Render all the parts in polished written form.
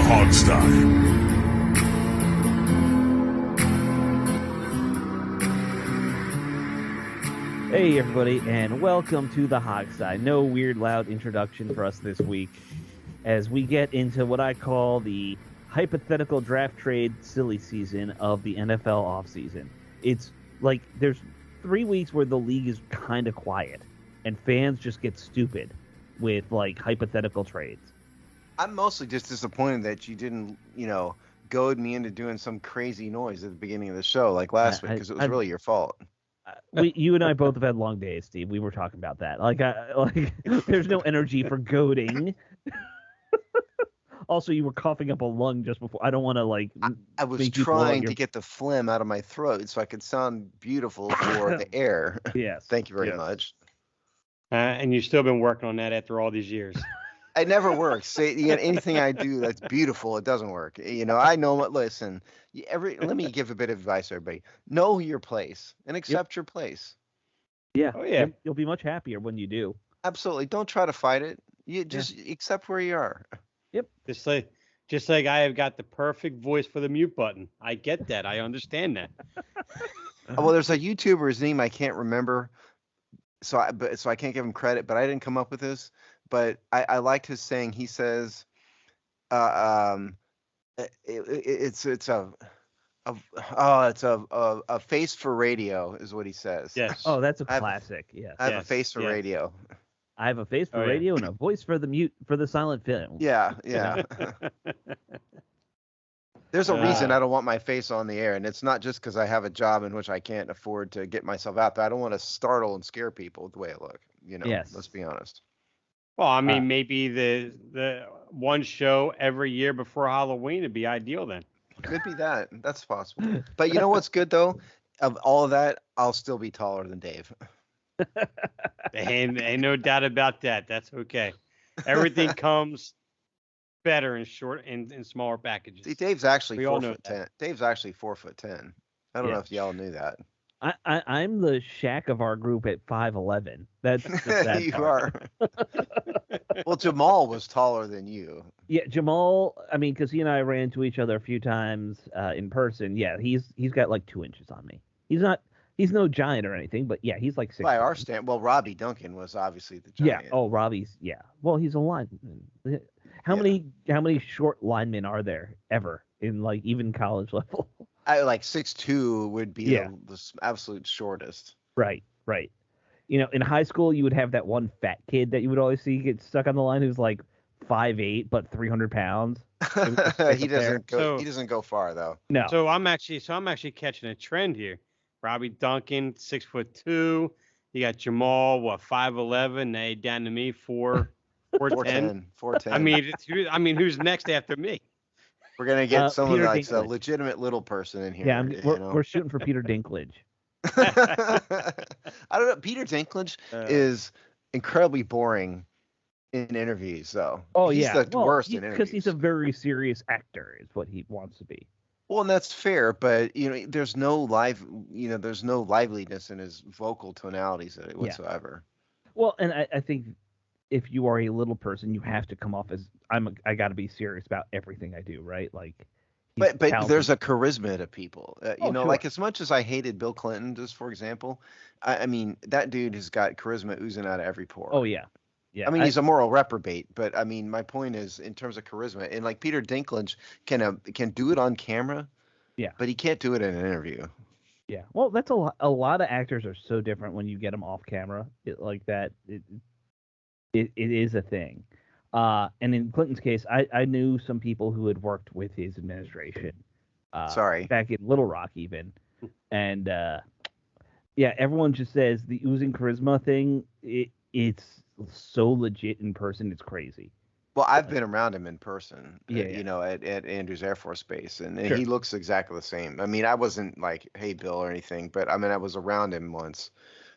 Hogstye. Hey, everybody, and welcome to the Hogside. No weird, loud introduction for us this week as we get into what I call the hypothetical draft trade silly season of the NFL offseason. It's like there's 3 weeks where the league is kind of quiet and fans just get stupid with like hypothetical trades. I'm mostly just disappointed that you didn't, goad me into doing some crazy noise at the beginning of the show like last week because it was really your fault. You and I both have had long days, Steve. We were talking about that. There's no energy for goading. Also, you were coughing up a lung just before. I don't want to I was trying to get the phlegm out of my throat so I could sound beautiful for the air. Yes. Thank you very much. And you've still been working on that after all these years. It never works. Anything I do that's beautiful, it doesn't work. I know what. Listen, let me give a bit of advice, everybody. Know your place and accept your place. Yeah. Oh yeah. You'll be much happier when you do. Absolutely. Don't try to fight it. You just accept where you are. Yep. Just like I have got the perfect voice for the mute button. I get that. I understand that. Well, there's a YouTuber, his name I can't remember, so I can't give him credit. But I didn't come up with this. But I liked his saying. He says, it's a face for radio is what he says. Yes. Oh, that's a classic. Yes. I have a face for radio. I have a face for radio and a voice for the silent film. Yeah. There's a reason I don't want my face on the air, and it's not just because I have a job in which I can't afford to get myself out there. I don't want to startle and scare people with the way I look. Yes. Let's be honest. Well, I mean, maybe the one show every year before Halloween would be ideal then. Could be that. That's possible. But you know what's good though? Of all of that, I'll still be taller than Dave. Ain't no doubt about that. That's okay. Everything comes better in short in smaller packages. See, Dave's actually We all 4'10". Dave's actually 4'10". I don't know if y'all knew that. I'm the Shaq of our group at 5'11". That's that you part. are. Well, Jamal was taller than you. Yeah, Jamal. I mean, because he and I ran into each other a few times in person. Yeah, he's got like 2 inches on me. He's no giant or anything, but yeah, he's like 6. By our stand, well, Robbie Duncan was obviously the giant. Yeah. Oh, Robbie's. Yeah. Well, he's a lineman. How many short linemen are there ever in like even college level? I like 6'2" would be the absolute shortest. Right. In high school, you would have that one fat kid that you would always see get stuck on the line who's like 5'8" but 300 pounds. He doesn't go far though. No. So I'm actually catching a trend here. Robbie Duncan, 6'2". You got Jamal, 5'11". Now down to me, 4'10". 4'10". I mean, who's next after me? We're gonna get someone Peter like a Dinklage. legitimate little person in here. Yeah, we're shooting for Peter Dinklage. I don't know. Peter Dinklage is incredibly boring in interviews, though. Oh, he's yeah. the worst in interviews. Because he's a very serious actor, is what he wants to be. Well, and that's fair, but there's no there's no liveliness in his vocal tonalities whatsoever. Well, and I think if you are a little person, you have to come off as I got to be serious about everything I do, right? Like, but there's a charisma to people. Sure. Like as much as I hated Bill Clinton, just for example, I mean that dude has got charisma oozing out of every pore. Oh yeah. Yeah. I mean, he's a moral reprobate, but I mean, my point is in terms of charisma, and like Peter Dinklage can do it on camera. Yeah. But he can't do it in an interview. Yeah. Well, that's a lot of actors are so different when you get them off camera like that. It is a thing. And in Clinton's case, I knew some people who had worked with his administration. Back in Little Rock, even. And everyone just says the oozing charisma thing. It's so legit in person. It's crazy. Well, I've been around him in person. Yeah. At Andrews Air Force Base, and Sure. he looks exactly the same. I mean, I wasn't like, "Hey, Bill" or anything, but I mean, I was around him once,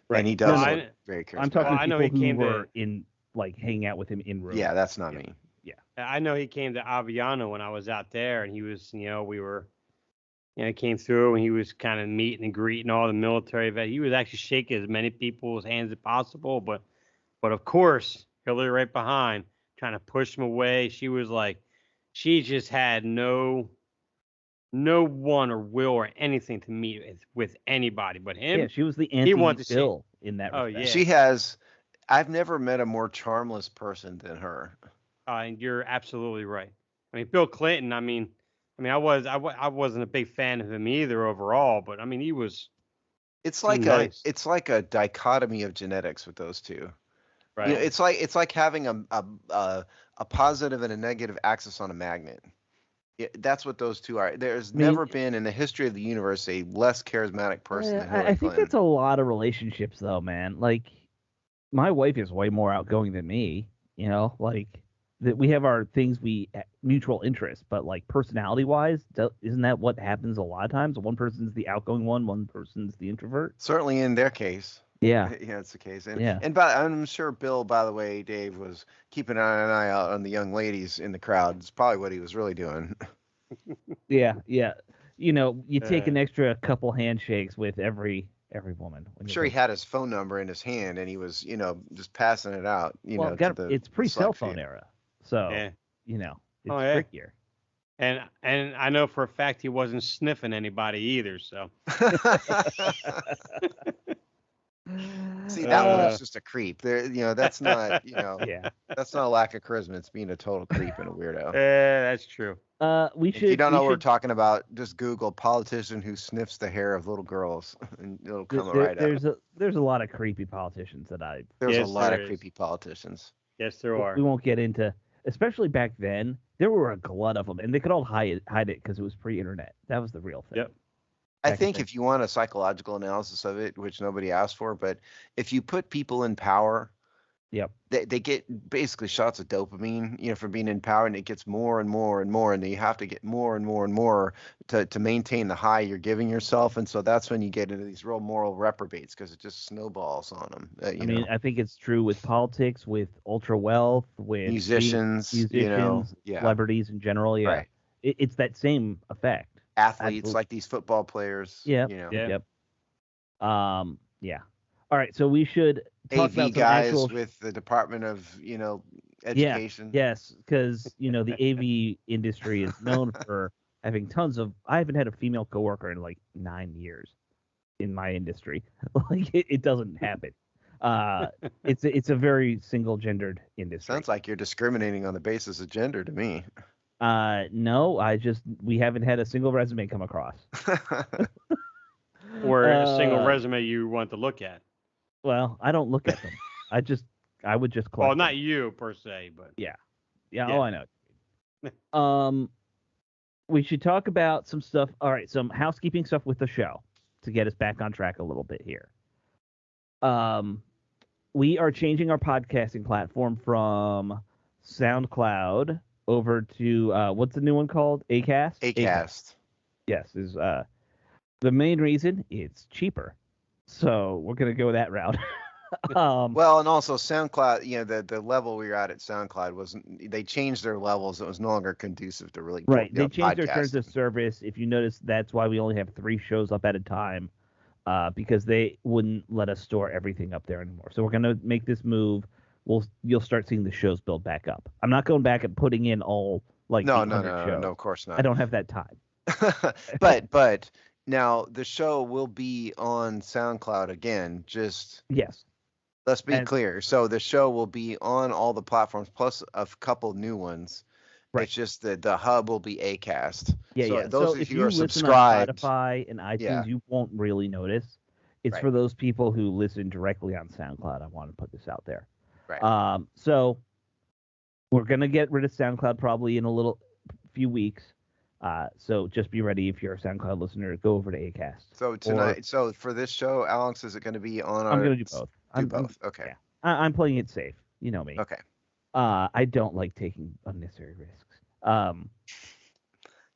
Right. and he does look very charismatic. I'm talking I know people he who came were in like hanging out with him in room. Yeah, that's not me. Yeah. I know he came to Aviano when I was out there, and he was, we were, came through, and he was kind of meeting and greeting all the military vets. He was actually shaking as many people's hands as possible, but of course, Hillary right behind, trying to push him away. She was like, she just had no one or will or anything to meet with anybody but Yeah, him. she was the He wanted to see. anti-Bill in that Oh respect. yeah. She has. I've never met a more charmless person than her. And you're absolutely right. I mean, Bill Clinton. I wasn't a big fan of him either overall, but I mean, he seemed nice, It's like a dichotomy of genetics with those two. You know, right? it's like having a positive and a negative axis on a magnet. That's what those two are. There's I mean, never been in the history of the universe a less charismatic person than I Hillary think Clinton. that's a lot of relationships, though, man. Like, my wife is way more outgoing than me. You know, like that we have our things we mutual interests, but like personality wise, isn't that what happens a lot of times? One person's the outgoing one person's the introvert. Certainly in their case. Yeah, Yeah, it's the case. And yeah, I'm sure Bill, by the way, Dave was keeping an eye out on the young ladies in the crowd. It's probably what he was really doing. yeah, yeah. You know, you take Uh, an extra couple handshakes with every woman when I'm you sure he go. had his phone number in his hand and he was, just passing it out, Well, to the it's pre-cell select phone few. era, so yeah. you know Oh it's yeah. trickier. And I know for a fact he wasn't sniffing anybody either. So See, that one Uh, is just a creep. There, that's not, yeah. that's not a lack of charisma. It's being a total creep and a weirdo. that's true. If you don't We know what we're should. talking about, just Google politician who sniffs the hair of little girls, and it'll come right up. There's a lot of creepy politicians that I There's a Yes, lot there of is. creepy politicians. Yes, there we are. won't get into. Especially back then, there were a glut of them, and they could all hide it because it was pre-internet. That was the real thing. Yep. I Back in think the, if you want a psychological analysis of it, which nobody asked for, but if you put people in power, yep. they get basically shots of dopamine, from being in power, and it gets more and more and more, and then you have to get more and more and more to maintain the high you're giving yourself, and so that's when you get into these real moral reprobates because it just snowballs on them. I mean, I think it's true with politics, with ultra wealth, with being Musicians, musicians, yeah, celebrities in general. Yeah, right. it's that same effect. Athletes Absolutely. like these football players, Yep. Yeah. Yep. Yeah. All right. So we should talk AV about some guys actual. with the Department of, Yeah. Education. Yes. Because the AV industry is known for having tons of. I haven't had a female coworker in like 9 years in my industry. Like it doesn't happen. Uh, it's a very single gendered industry. Sounds like you're discriminating on the basis of gender to me. No, we haven't had a single resume come across. Or a single Uh, resume you want to look at. well, I don't look at them. I would just collect Well, not them. you per se, but Yeah. yeah. Oh, I know. We should talk about some stuff. All right, some housekeeping stuff with the show to get us back on track a little bit here. We are changing our podcasting platform from SoundCloud over to what's the new one called? Acast. Acast. Yes, is the main reason it's cheaper. So we're gonna go that route. Well, and also SoundCloud, the level we were at SoundCloud wasn't. They changed their levels. It was no longer conducive to really, Right. They changed their terms of podcasting. service. If you notice, that's why we only have 3 shows up at a time, because they wouldn't let us store everything up there anymore. So we're gonna make this move. You'll start seeing the shows build back up. I'm not going back and putting in all like No, 800 shows. no, of course I not. don't have that time. but now the show will be on SoundCloud again. Just Yes. let's be And clear. So the show will be on all the platforms plus a couple new ones. Right. It's just that the hub will be Acast. yeah, So yeah. those So of if you who you are listen on subscribed, Spotify and iTunes, Yeah. you won't really notice. It's Right. for those people who listen directly on SoundCloud. I want to put this out there. right? So we're gonna get rid of SoundCloud probably in a few weeks. So just be ready if you're a SoundCloud listener. Go over to Acast. So tonight, so for this show, Alex, is it going to be on our? I'm gonna do both. Do both. Okay. Yeah, I'm playing it safe. You know me. Okay. I don't like taking unnecessary risks.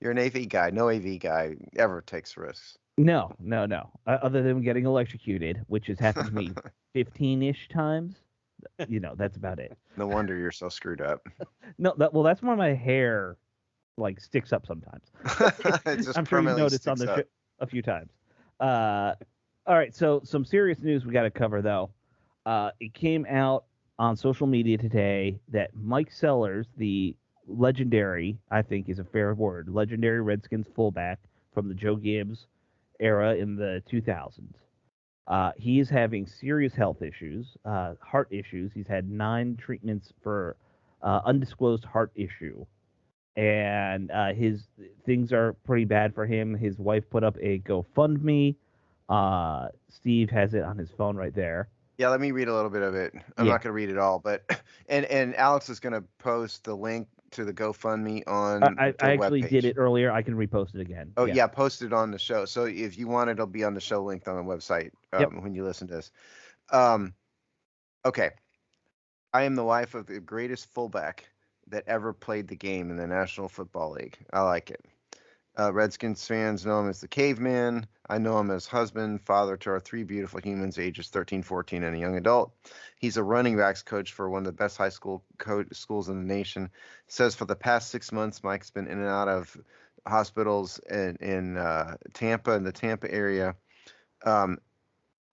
You're an AV guy. No AV guy ever takes risks. No. Other than getting electrocuted, which has happened to me 15-ish times. That's about it. No wonder you're so screwed up. No, that's why my hair like sticks up sometimes. It just I'm sure you permanently noticed on sticks the up. show a few times. All right, so some serious news we got to cover though. It came out on social media today that Mike Sellers, the legendary, I think is a fair word, legendary Redskins fullback from the Joe Gibbs era in the 2000s. He is having serious health issues, heart issues. He's had 9 treatments for undisclosed heart issue, and his things are pretty bad for him. His wife put up a GoFundMe. Steve has it on his phone right there. Yeah, let me read a little bit of it. I'm Yeah. not going to read it all, but and Alex is going to post the link to the GoFundMe on I the actually webpage. did it earlier. I can repost it again. Oh yeah, post it on the show. So if you want, it'll be on the show linked on the website when you listen to this. Okay, I am the wife of the greatest fullback that ever played the game in the National Football League. I like it. Redskins fans know him as the caveman. I know him as husband, father to our 3 beautiful humans, ages 13, 14, and a young adult. He's a running backs coach for one of the best high school schools in the nation. Says for the past 6 months, Mike's been in and out of hospitals in Tampa, in the Tampa area.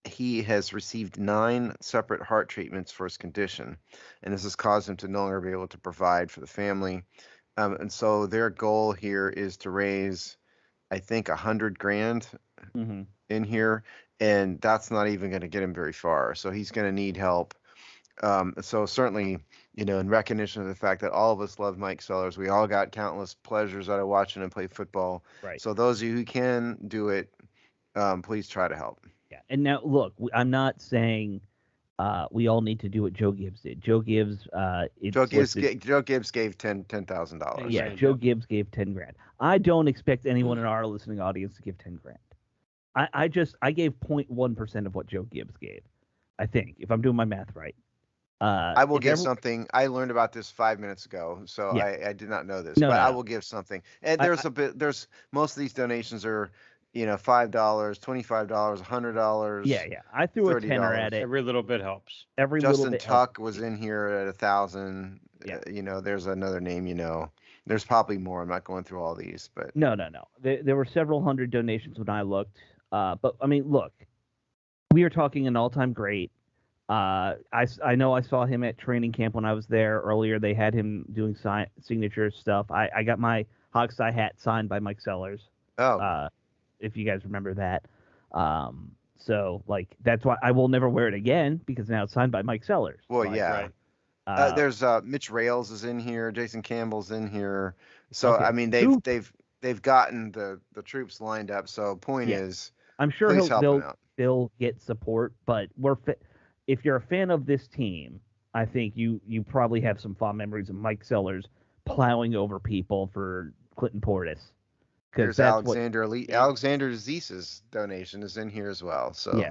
He has received 9 separate heart treatments for his condition, and this has caused him to no longer be able to provide for the family. And so their goal here is to raise, I think, 100 grand in here, and that's not even going to get him very far. So he's going to need help. So certainly, in recognition of the fact that all of us love Mike Sellers, we all got countless pleasures out of watching him play football. Right. So those of you who can do it, please try to help. Yeah. And now, look, I'm not saying we all need to do what Joe Gibbs did. Joe Gibbs, Joe Gibbs gave $10,000. Yeah, Joe Gibbs gave 10 grand. I don't expect anyone in our listening audience to give 10 grand. I gave 0.1% of what Joe Gibbs gave. I think, if I'm doing my math right. I will give something. I learned about this 5 minutes ago, so yeah. I did not know this, I will give something. And there's most of these donations are, $5, $25, $100. Yeah. I threw $30. A tenner at it. Every little bit helps. Justin Tuck was in here at $1,000. Yeah. There's another name. There's probably more. I'm not going through all these, but no. There were several hundred donations when I looked. But I mean, look, we are talking an all-time great. I know I saw him at training camp when I was there earlier. They had him doing signature stuff. I got my Hogseye hat signed by Mike Sellers. Oh. If you guys remember that. So, like, that's why I will never wear it again, because now it's signed by Mike Sellers. Well, like, yeah. Right. There's Mitch Rails is in here. Jason Campbell's in here. So, okay. I mean, they've gotten the troops lined up. So, point is, I'm sure they'll get support, but if you're a fan of this team, I think you probably have some fond memories of Mike Sellers plowing over people for Clinton Portis. There's Alexander Zese's donation is in here as well. So yeah,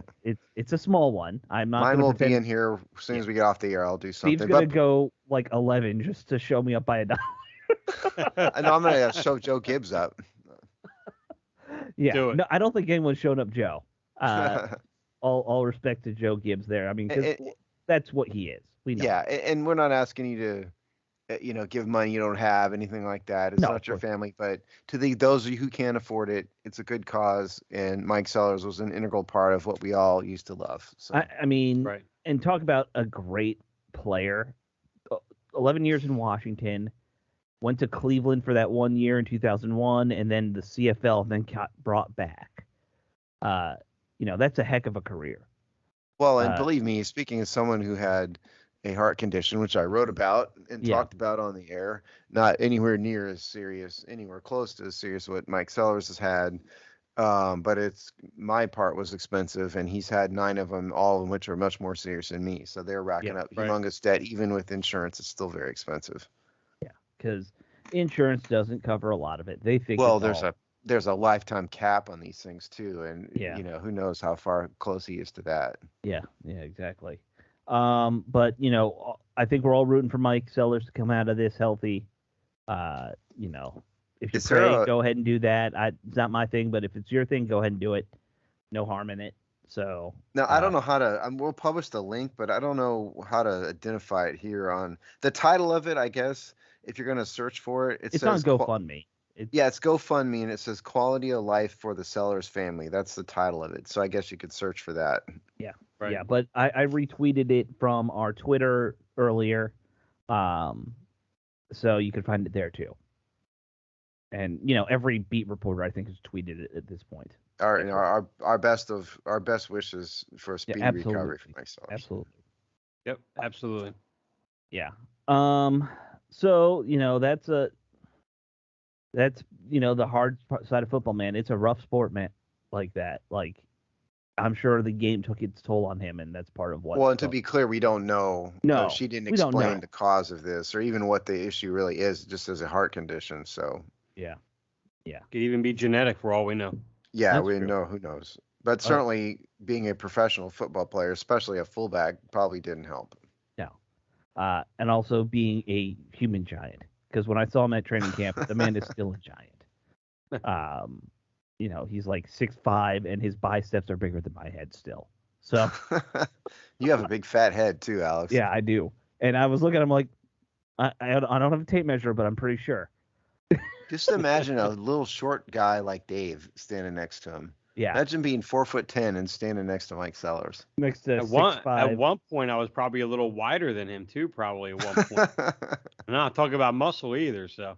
it's a small one. Mine will be in here as soon as we get off the air. I'll do something. Steve's gonna go like 11 just to show me up by $1. I know I'm gonna show Joe Gibbs up. Yeah, no, I don't think anyone's shown up Joe. All respect to Joe Gibbs there. I mean, because that's what he is. We know. Yeah, and we're not asking you to give money you don't have, anything like that. It's not your family, but to those of you who can't afford it, it's a good cause, and Mike Sellers was an integral part of what we all used to love. So I mean, right. And talk about a great player. 11 years in Washington, went to Cleveland for that 1 year in 2001, and then the CFL, and then got brought back. That's a heck of a career. Well, and believe me, speaking as someone who had a heart condition, which I wrote about and talked about on the air, not anywhere near as serious, anywhere close to as serious what Mike Sellers has had. But my part was expensive, and he's had 9 of them, all of them which are much more serious than me. So they're racking up humongous debt. Even with insurance, it's still very expensive. Yeah, because insurance doesn't cover a lot of it. They think there's a lifetime cap on these things too, and who knows how far close he is to that. Yeah, exactly. But I think we're all rooting for Mike Sellers to come out of this healthy. If you pray, go ahead and do that. It's not my thing, but if it's your thing, go ahead and do it. No harm in it. So now I don't know how to. We'll publish the link, but I don't know how to identify it here on the title of it. I guess if you're going to search for it, it's says on GoFundMe. It's GoFundMe, and it says "Quality of Life for the Sellers Family." That's the title of it. So I guess you could search for that. Yeah. Right. Yeah, but I retweeted it from our Twitter earlier. So you can find it there too. And every beat reporter I think has tweeted it at this point. Our best wishes for a Yeah, speedy absolutely. recovery for myself. Absolutely. Yep, absolutely. Yeah. So that's the hard side of football, man. It's a rough sport, man. Like that. Like I'm sure the game took its toll on him, and that's part of what. Well, and to be clear, we don't know. No, she didn't we don't explain know. the cause of this, or even what the issue really is, just as a heart condition. So Yeah. Could even be genetic for all we know. yeah, That's we true. know. Who knows? But certainly, being a professional football player, especially a fullback, probably didn't help. No. And also being a human giant, because when I saw him at training camp, the man is still a giant. He's like 6'5", and his biceps are bigger than my head still. So You have a big fat head too, Alex. yeah, I do. And I was looking at him like, I don't have a tape measure, but I'm pretty sure. Just imagine a little short guy like Dave standing next to him. Yeah. Imagine being 4'10" and standing next to Mike Sellers. Next to At 6'5". one point, I was probably a little wider than him too. Probably at one point. I'm not talking about muscle either. So.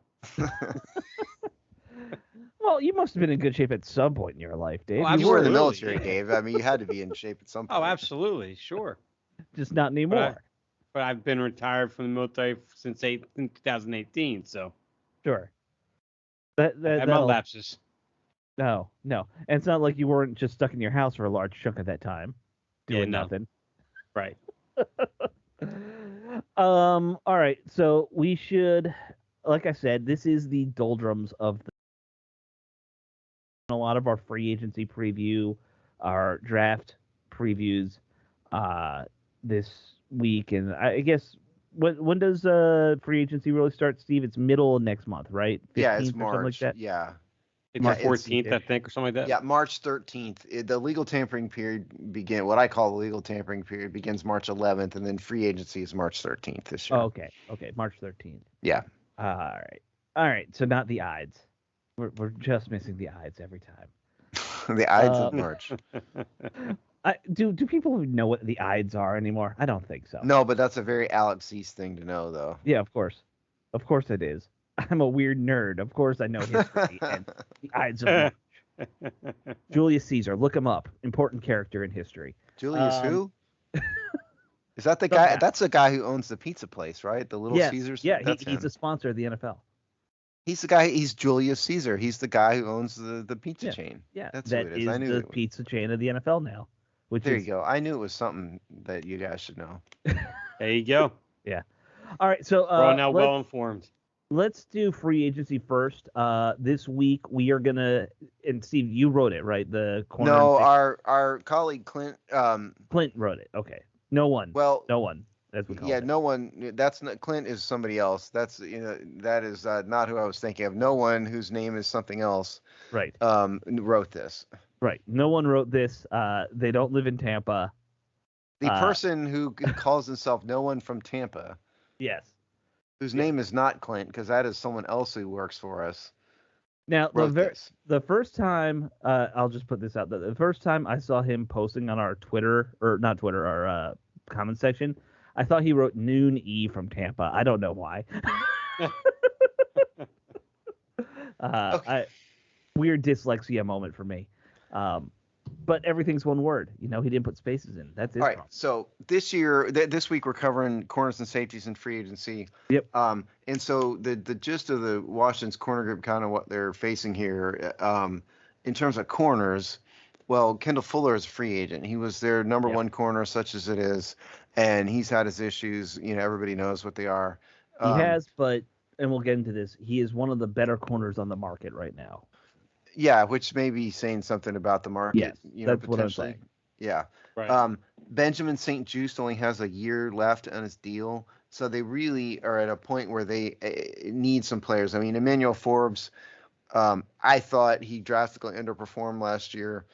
Well, you must have been in good shape at some point in your life, Dave. Oh, You were in the Absolutely, military, yeah. Dave. I mean, you had to be in shape at some point. Oh, absolutely, sure. Just not anymore. But I've been retired from the military since 2018. So. Sure. I had my lapses. No. And it's not like you weren't just stuck in your house for a large chunk of that time doing nothing. Right. All right. So we should, like I said, this is the doldrums of a lot of our free agency preview, our draft previews, this week, and I guess when does free agency really start, Steve? It's middle of next month, right? 15th Yeah, it's or something like March. that? Yeah. It's March 14th, I think, or something like that. Yeah, March 13th. The legal tampering period what I call the legal tampering period begins March 11th, and then free agency is March 13th this year. Oh, okay, March 13th. Yeah. All right. So not the Ides. We're just missing the Ides every time. The Ides of March. Do people know what the Ides are anymore? I don't think so. No, but that's a very Alex Cease thing to know, though. Yeah, of course it is. I'm a weird nerd. Of course I know history and the Ides of March. Julius Caesar, look him up. Important character in history. Julius who? Is that the guy? That's the guy who owns the pizza place, right? The Little Caesars? Yeah, he's a sponsor of the NFL. He's the guy. He's Julius Caesar. He's the guy who owns the pizza chain. Yeah, that's that who it is. I knew the pizza chain of the NFL now. There you go. I knew it was something that you guys should know. There you go. Yeah. All right. So we're all now well informed. Let's do free agency first. This week we are gonna, and Steve, you wrote it, right? The corner. No, our colleague Clint. Clint wrote it. Okay. No one. Well, no one. As we call it. No one. That's not Clint. Is somebody else. That's that is not who I was thinking of. No one whose name is something else. Right. Wrote this. Right. No one wrote this. They don't live in Tampa. The person who calls himself No One from Tampa. Yes. Whose name is not Clint, because that is someone else who works for us. Now, the first time, I'll just put this out. The first time I saw him posting on our Twitter, or not Twitter, our comment section, I thought he wrote Noon E from Tampa. I don't know why. Okay. Weird dyslexia moment for me. But everything's one word. He didn't put spaces in. That's it. All right. So this week we're covering corners and safeties and free agency. Yep. And so the gist of the Washington's corner group, kind of what they're facing here, in terms of corners. Well, Kendall Fuller is a free agent. He was their number one corner, such as it is, and he's had his issues. Everybody knows what they are. He has, and we'll get into this. He is one of the better corners on the market right now. Yeah, which may be saying something about the market. Yes, that's what I'm saying. Yeah. Right. Benjamin St. Juste only has a year left on his deal, so they really are at a point where they need some players. I mean, Emmanuel Forbes, I thought he drastically underperformed last year.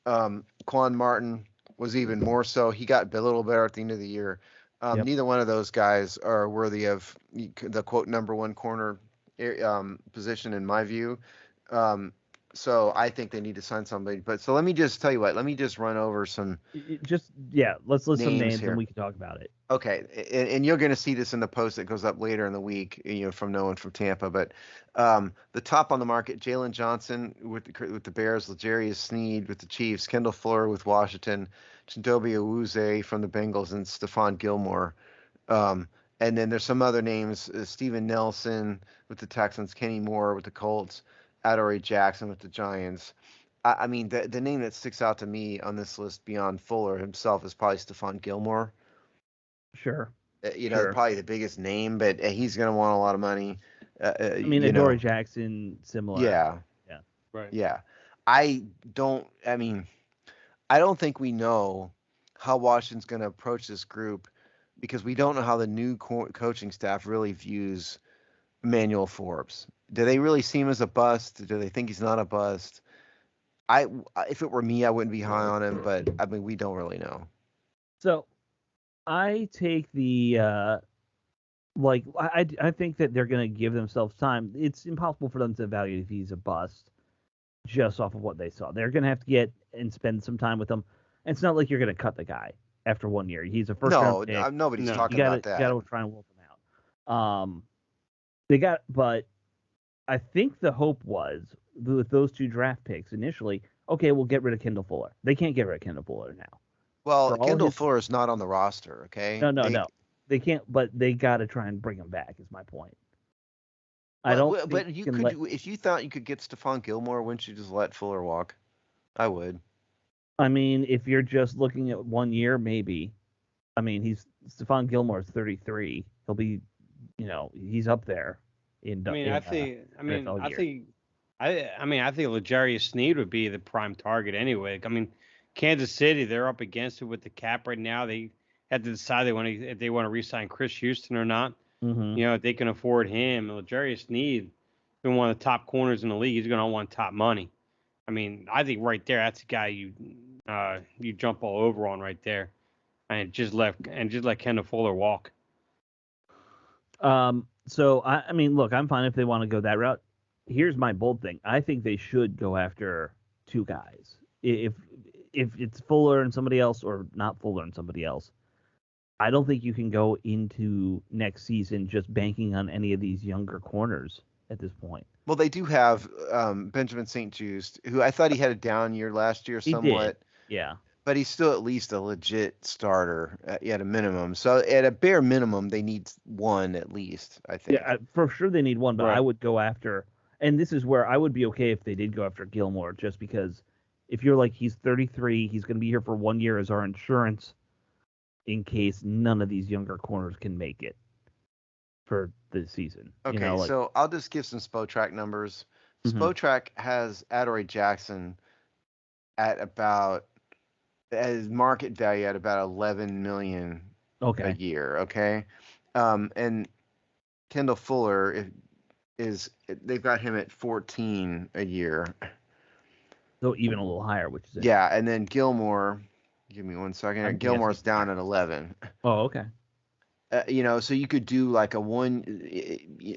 Quan Martin was even more so. He got a little better at the end of the year. Neither one of those guys are worthy of the quote number one corner position in my view. So I think they need to sign somebody. But so let me just tell you what. Let me just run over some Let's list some names names here. and we can talk about it. Okay, and you're going to see this in the post that goes up later in the week, from no one from Tampa. But the top on the market: Jalen Johnson with the Bears, L'Jarius Sneed with the Chiefs, Kendall Fuller with Washington, Chidobe Awuzie from the Bengals, and Stephon Gilmore. Um, and then there's some other names: Steven Nelson with the Texans, Kenny Moore with the Colts, Adoree Jackson with the Giants. I mean, the name that sticks out to me on this list beyond Fuller himself is probably Stephon Gilmore. Sure. Probably the biggest name, but he's going to want a lot of money. I mean, Adoree Jackson, similar. Yeah. Yeah. Right. Yeah. I don't think we know how Washington's going to approach this group because we don't know how the new coaching staff really views Emmanuel Forbes. Do they really see him as a bust? Do they think he's not a bust? If it were me, I wouldn't be high on him, but I mean, we don't really know. So I take the I think that they're going to give themselves time. It's impossible for them to evaluate if he's a bust just off of what they saw. They're going to have to get and spend some time with him. And it's not like you're going to cut the guy after 1 year. He's a first round pick. Nobody's talking about that. You got to try and wolf him out. But I think the hope was with those 2 draft picks initially. Okay, we'll get rid of Kendall Fuller. They can't get rid of Kendall Fuller now. Well, Kendall Fuller is not on the roster. Okay. No. They can't, but they got to try and bring him back. Is my point. I don't. But if you thought you could get Stephon Gilmore, wouldn't you just let Fuller walk? I would. I mean, if you're just looking at 1 year, maybe. I mean, Stephon Gilmore is 33. He'll be, he's up there. I think L'Jarius Sneed would be the prime target anyway. I mean, Kansas City, they're up against it with the cap right now. They have to decide if they want to re-sign Chris Houston or not. Mm-hmm. They can afford him. And L'Jarius Sneed, been one of the top corners in the league. He's going to want top money. I mean, I think right there, that's a guy you jump all over on right there, and just let Kendall Fuller walk. So I mean, look, I'm fine if they want to go that route. Here's my bold thing. I think they should go after 2 guys. If it's Fuller and somebody else, or not Fuller and somebody else, I don't think you can go into next season just banking on any of these younger corners at this point. Well, they do have Benjamin St-Juste, who I thought he had a down year last year somewhat. He did. Yeah. But he's still at least a legit starter at a minimum. So at a bare minimum, they need 1 at least, I think. Yeah, for sure they need 1, but right. I would go after, and this is where I would be okay if they did go after Gilmore, just because if you're like, he's 33, he's going to be here for 1 year as our insurance in case none of these younger corners can make it for the season. Okay, so I'll just give some Spotrac numbers. Mm-hmm. Spotrac has Adoree Jackson at about, as market value at about $11 million a year. Okay, and Kendall Fuller they've got him at 14 a year. So even a little higher, which is yeah, and then Gilmore. Give me 1 second. Gilmore's down at 11. Oh, okay. So you could do like a 1.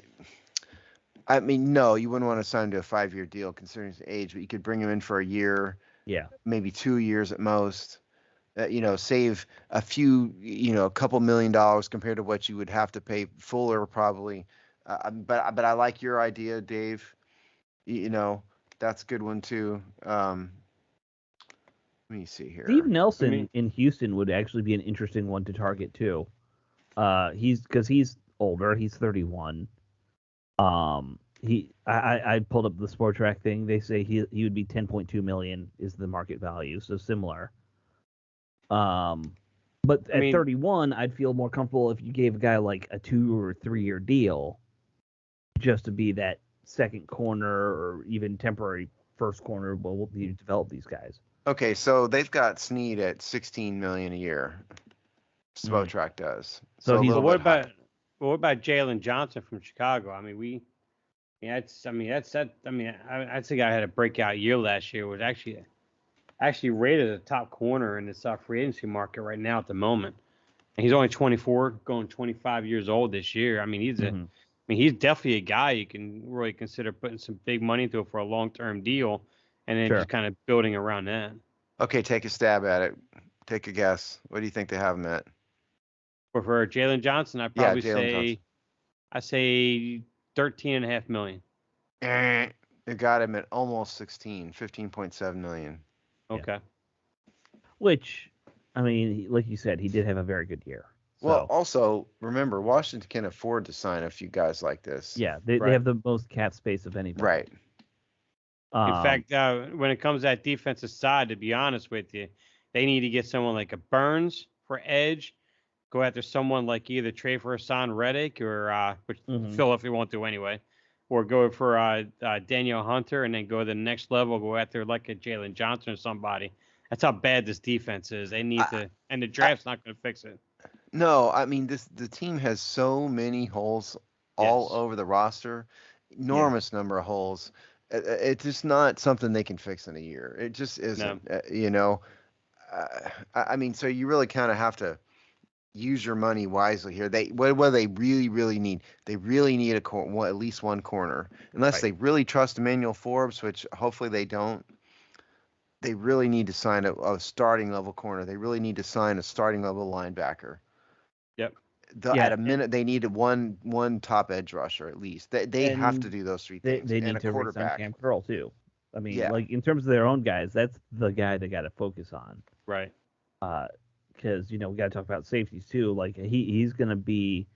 I mean, no, you wouldn't want to sign him to a 5-year deal considering his age, but you could bring him in for a year. Yeah. Maybe 2 years at most. Save a few, a couple $1 million compared to what you would have to pay Fuller probably. But I like your idea, Dave. That's a good one too. Let me see here. Steve Nelson in Houston would actually be an interesting one to target too. He's older. He's 31. I pulled up the Spotrac thing. They say he would be 10.2 million is the market value, so similar. But at 31, I'd feel more comfortable if you gave a guy like a 2 or 3 year deal, just to be that second corner or even temporary first corner. Well, you develop these guys. Okay, so they've got Sneed at $16 million a year. Spotrac does. So what about Jalen Johnson from Chicago? I mean, I'd say the guy had a breakout year last year. Was actually rated a top corner in the free agency market right now at the moment. And he's only 24, going 25 years old this year. I mean, mean, he's definitely a guy you can really consider putting some big money into for a long-term deal, and then Sure. just kind of building around that. Okay, take a stab at it. Take a guess. What do you think they have him at? But for Jalen Johnson, Yeah, Jalen Johnson. I say 13.5 million. They got him at almost 16, 15.7 million. Okay. Which, I mean, like you said, he did have a very good year. So, Well, also remember, Washington can afford to sign a few guys like this. yeah, they Right. have the most cap space of anybody. Right. In fact, when it comes to that defensive side, to be honest with you, they need to get someone like a Burns for edge. Go after someone like either Trey for Hassan Reddick or which Philadelphia won't do anyway, or go for Daniel Hunter and then go to the next level. Go after like a Jalen Johnson or somebody. That's how bad this defense is. They need to, and the draft's not going to fix it. No, I mean the team has so many holes all Yes. over the roster, enormous number of holes. It's just not something they can fix in a year. It just isn't. You know, I mean, so you really kind of have to use your money wisely here. What they really need? They really need at least one corner, unless they really trust Emmanuel Forbes, which hopefully they don't. They really need to sign a starting level corner. They really need to sign a starting level linebacker. Yep. At a minute, they need one top edge rusher at least. They have to do those three things. They and need a to quarterback. resign Cam Curl too. I mean, Yeah. like in terms of their own guys, that's the guy they got to focus on. Right. Because we got to talk about safeties too. Like he's going to be.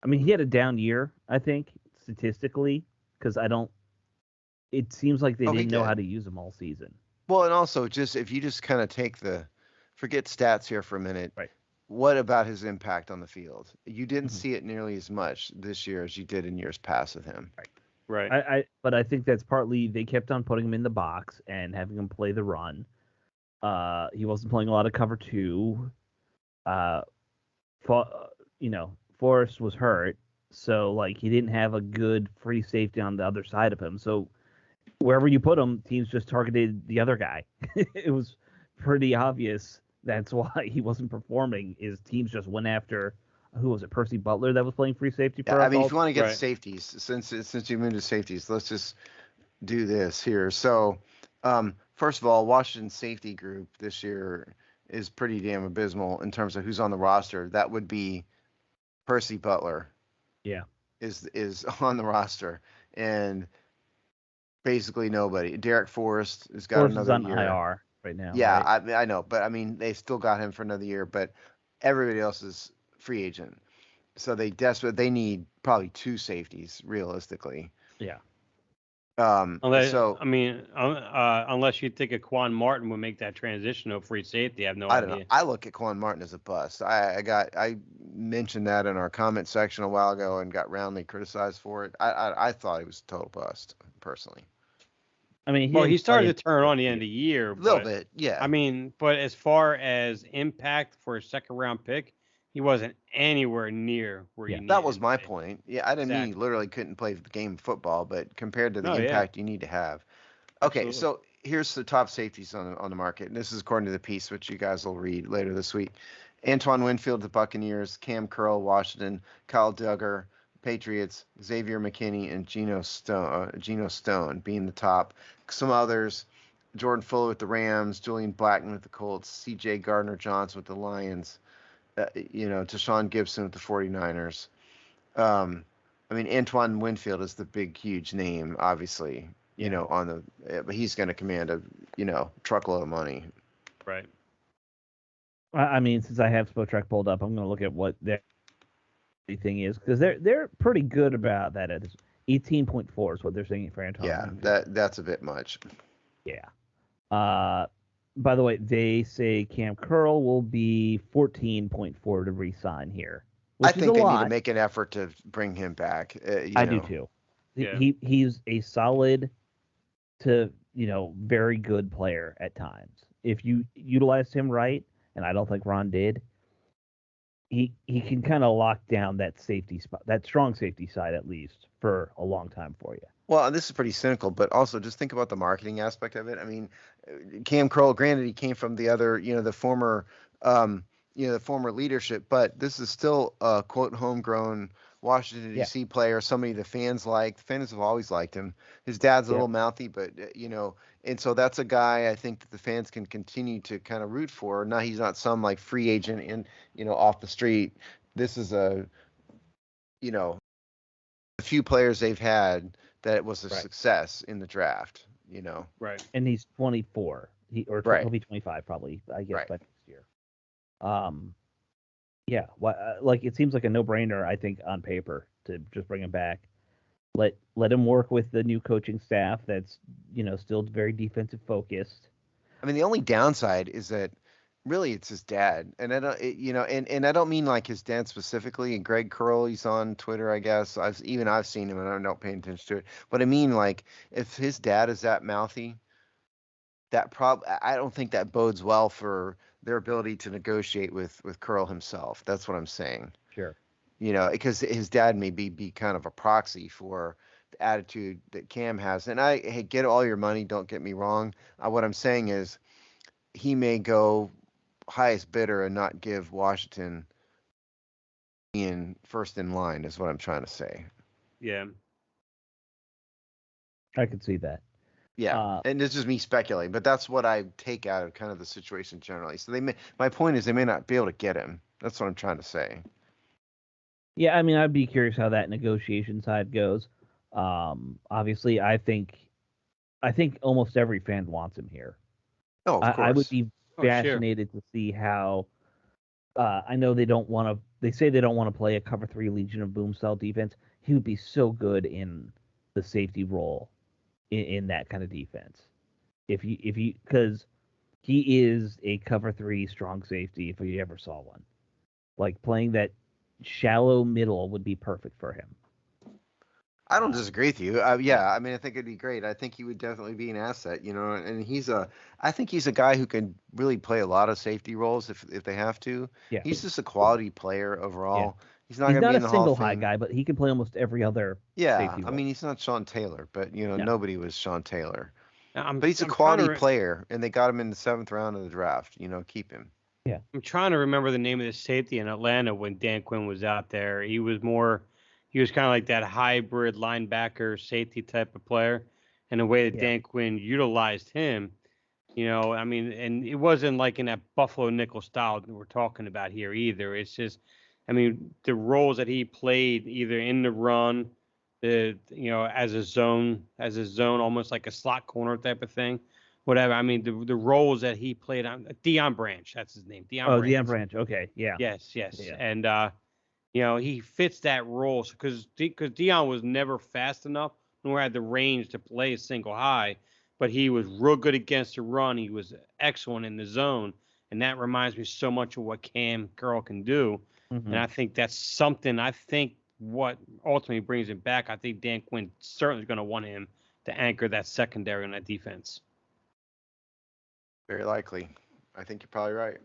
I mean, he had a down year, I think, statistically, because it seems like they didn't know how to use him all season. Well, and also if you just kind of forget stats here for a minute. Right. What about his impact on the field? You didn't see it nearly as much this year as you did in years past with him. Right. But I think that's partly they kept on putting him in the box and having him play the run. He wasn't playing a lot of cover 2. Forrest was hurt, so like he didn't have a good free safety on the other side of him. So wherever you put him, teams just targeted the other guy. It was pretty obvious that's why he wasn't performing. Is teams just went after who was it? Percy Butler that was playing free safety for us. I mean, if you want to get Right. safeties, since you moved to safeties, let's just do this here. So, first of all, Washington's safety group this year is pretty damn abysmal in terms of who's on the roster. That would be Percy Butler. Yeah. Is on the roster, and basically nobody. Derek Forrest has got Forrest another is on year. IR right now. Yeah, right? I know, but I mean, they still got him for another year. But everybody else is free agent, so they need probably 2 safeties realistically. Yeah. Unless So unless you think a Quan Martin would make that transition to a free safety, I have no I idea. don't know. I look at Quan Martin as a bust. I mentioned that in our comment section a while ago and got roundly criticized for it. I thought he was a total bust personally. I mean, He started to turn on the end of the year. A little bit, yeah. I mean, but as far as impact for a second round pick, he wasn't anywhere near where you needed. That was him my to be. point. Yeah, I didn't mean he literally couldn't play the game of football, but compared to the No, yeah. impact you need to have. Okay, Absolutely. so here's the top safeties on the market. And this is according to the piece, which you guys will read later this week. Antoine Winfield, the Buccaneers, Cam Curl, Washington, Kyle Duggar, Patriots, Xavier McKinney, and Geno Stone being the top. Some others, Jordan Fuller with the Rams, Julian Blackman with the Colts, C.J. Gardner-Johnson with the Lions, Tashawn Gibson with the 49ers. I mean, Antoine Winfield is the big, huge name, obviously. But he's going to command a truckload of money. Right. I mean, since I have Spotrac pulled up, I'm going to look at what their thing is because they're pretty good about that. It's 18.4 is what they're saying for Antoine. Yeah, that's a bit much. Yeah. By the way, they say Cam Curl will be 14.4 to re-sign here. I think they need to make an effort to bring him back. I do too. Yeah. He's a solid to very good player at times. If you utilized him right, and I don't think Ron did, he can kind of lock down that safety spot, that strong safety side at least for a long time for you. Well, this is pretty cynical, but also just think about the marketing aspect of it. I mean, Cam Curl, granted, he came from the other, the former leadership, but this is still a quote homegrown Washington D.C. player, somebody the fans like. The fans have always liked him. His dad's a little mouthy, but and so that's a guy I think that the fans can continue to kind of root for. Now he's not some like free agent in off the street. This is a a few players they've had that it was a success in the draft. Right. And he's 24. He'll be 25 probably, I guess, by next year. Yeah. Like it seems like a no-brainer, I think, on paper to just bring him back. Let him work with the new coaching staff that's still very defensive focused. I mean, the only downside is that really it's his dad, and I don't, and I don't mean like his dad specifically. And Greg Curl, he's on Twitter, I guess. I've seen him, and I'm not paying attention to it. But I mean, like, if his dad is that mouthy, I don't think that bodes well for their ability to negotiate with Curl himself. That's what I'm saying. Sure. Because his dad may be kind of a proxy for the attitude that Cam has. And hey, get all your money. Don't get me wrong. What I'm saying is he may go highest bidder and not give Washington being first in line is what I'm trying to say. Yeah. I could see that. Yeah, and it's just me speculating, but that's what I take out of kind of the situation generally. So my point is they may not be able to get him. That's what I'm trying to say. Yeah, I mean, I'd be curious how that negotiation side goes. Obviously, I think almost every fan wants him here. Oh, of course. I would be fascinated to see how. I know they don't want to. They say they don't want to play a cover 3 Legion of Boom style defense. He would be so good in the safety role in that kind of defense. Because he is a cover 3 strong safety if you ever saw one. Like playing that shallow middle would be perfect for him. I don't disagree with you. Yeah, I mean, I think it'd be great. I think he would definitely be an asset, and I think he's a guy who can really play a lot of safety roles if they have to. Yeah. He's just a quality player overall. Yeah. He's not going to be in the Hall of Fame. He's not a single high guy, but he can play almost every other safety role. I mean, he's not Sean Taylor, but, No. nobody was Sean Taylor. But he's a quality player, and they got him in the 7th round of the draft. Keep him. Yeah. I'm trying to remember the name of the safety in Atlanta when Dan Quinn was out there. He was kind of like that hybrid linebacker safety type of player. And the way that Dan Quinn utilized him, I mean, and it wasn't like in that Buffalo nickel style that we're talking about here either. It's just, I mean, the roles that he played either in the run, as a zone, almost like a slot corner type of thing, whatever. I mean, the roles that he played on Deion Branch, that's his name. Deion Branch. Okay. Yeah. Yes. Yeah. And, he fits that role because Deion was never fast enough nor had the range to play a single high, but he was real good against the run. He was excellent in the zone. And that reminds me so much of what Cam Curl can do. Mm-hmm. And I think that's something what ultimately brings him back. I think Dan Quinn certainly is going to want him to anchor that secondary on that defense. Very likely. I think you're probably right.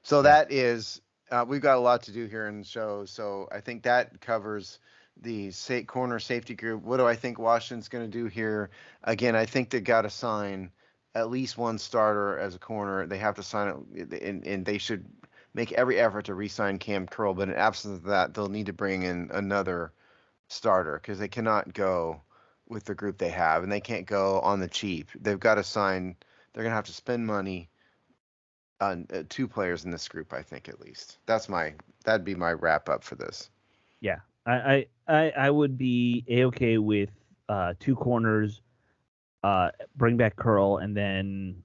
So that is, we've got a lot to do here in the show. So I think that covers the corner safety group. What do I think Washington's going to do here? Again, I think they've got to sign at least one starter as a corner. They have to sign it, and they should make every effort to re-sign Cam Curl. But in absence of that, they'll need to bring in another starter because they cannot go with the group they have, and they can't go on the cheap. They've got to sign. They're going to have to spend money on 2 players in this group, I think, at least. That'd be my wrap up for this. Yeah, I would be A-okay with 2 corners, bring back Curl, and then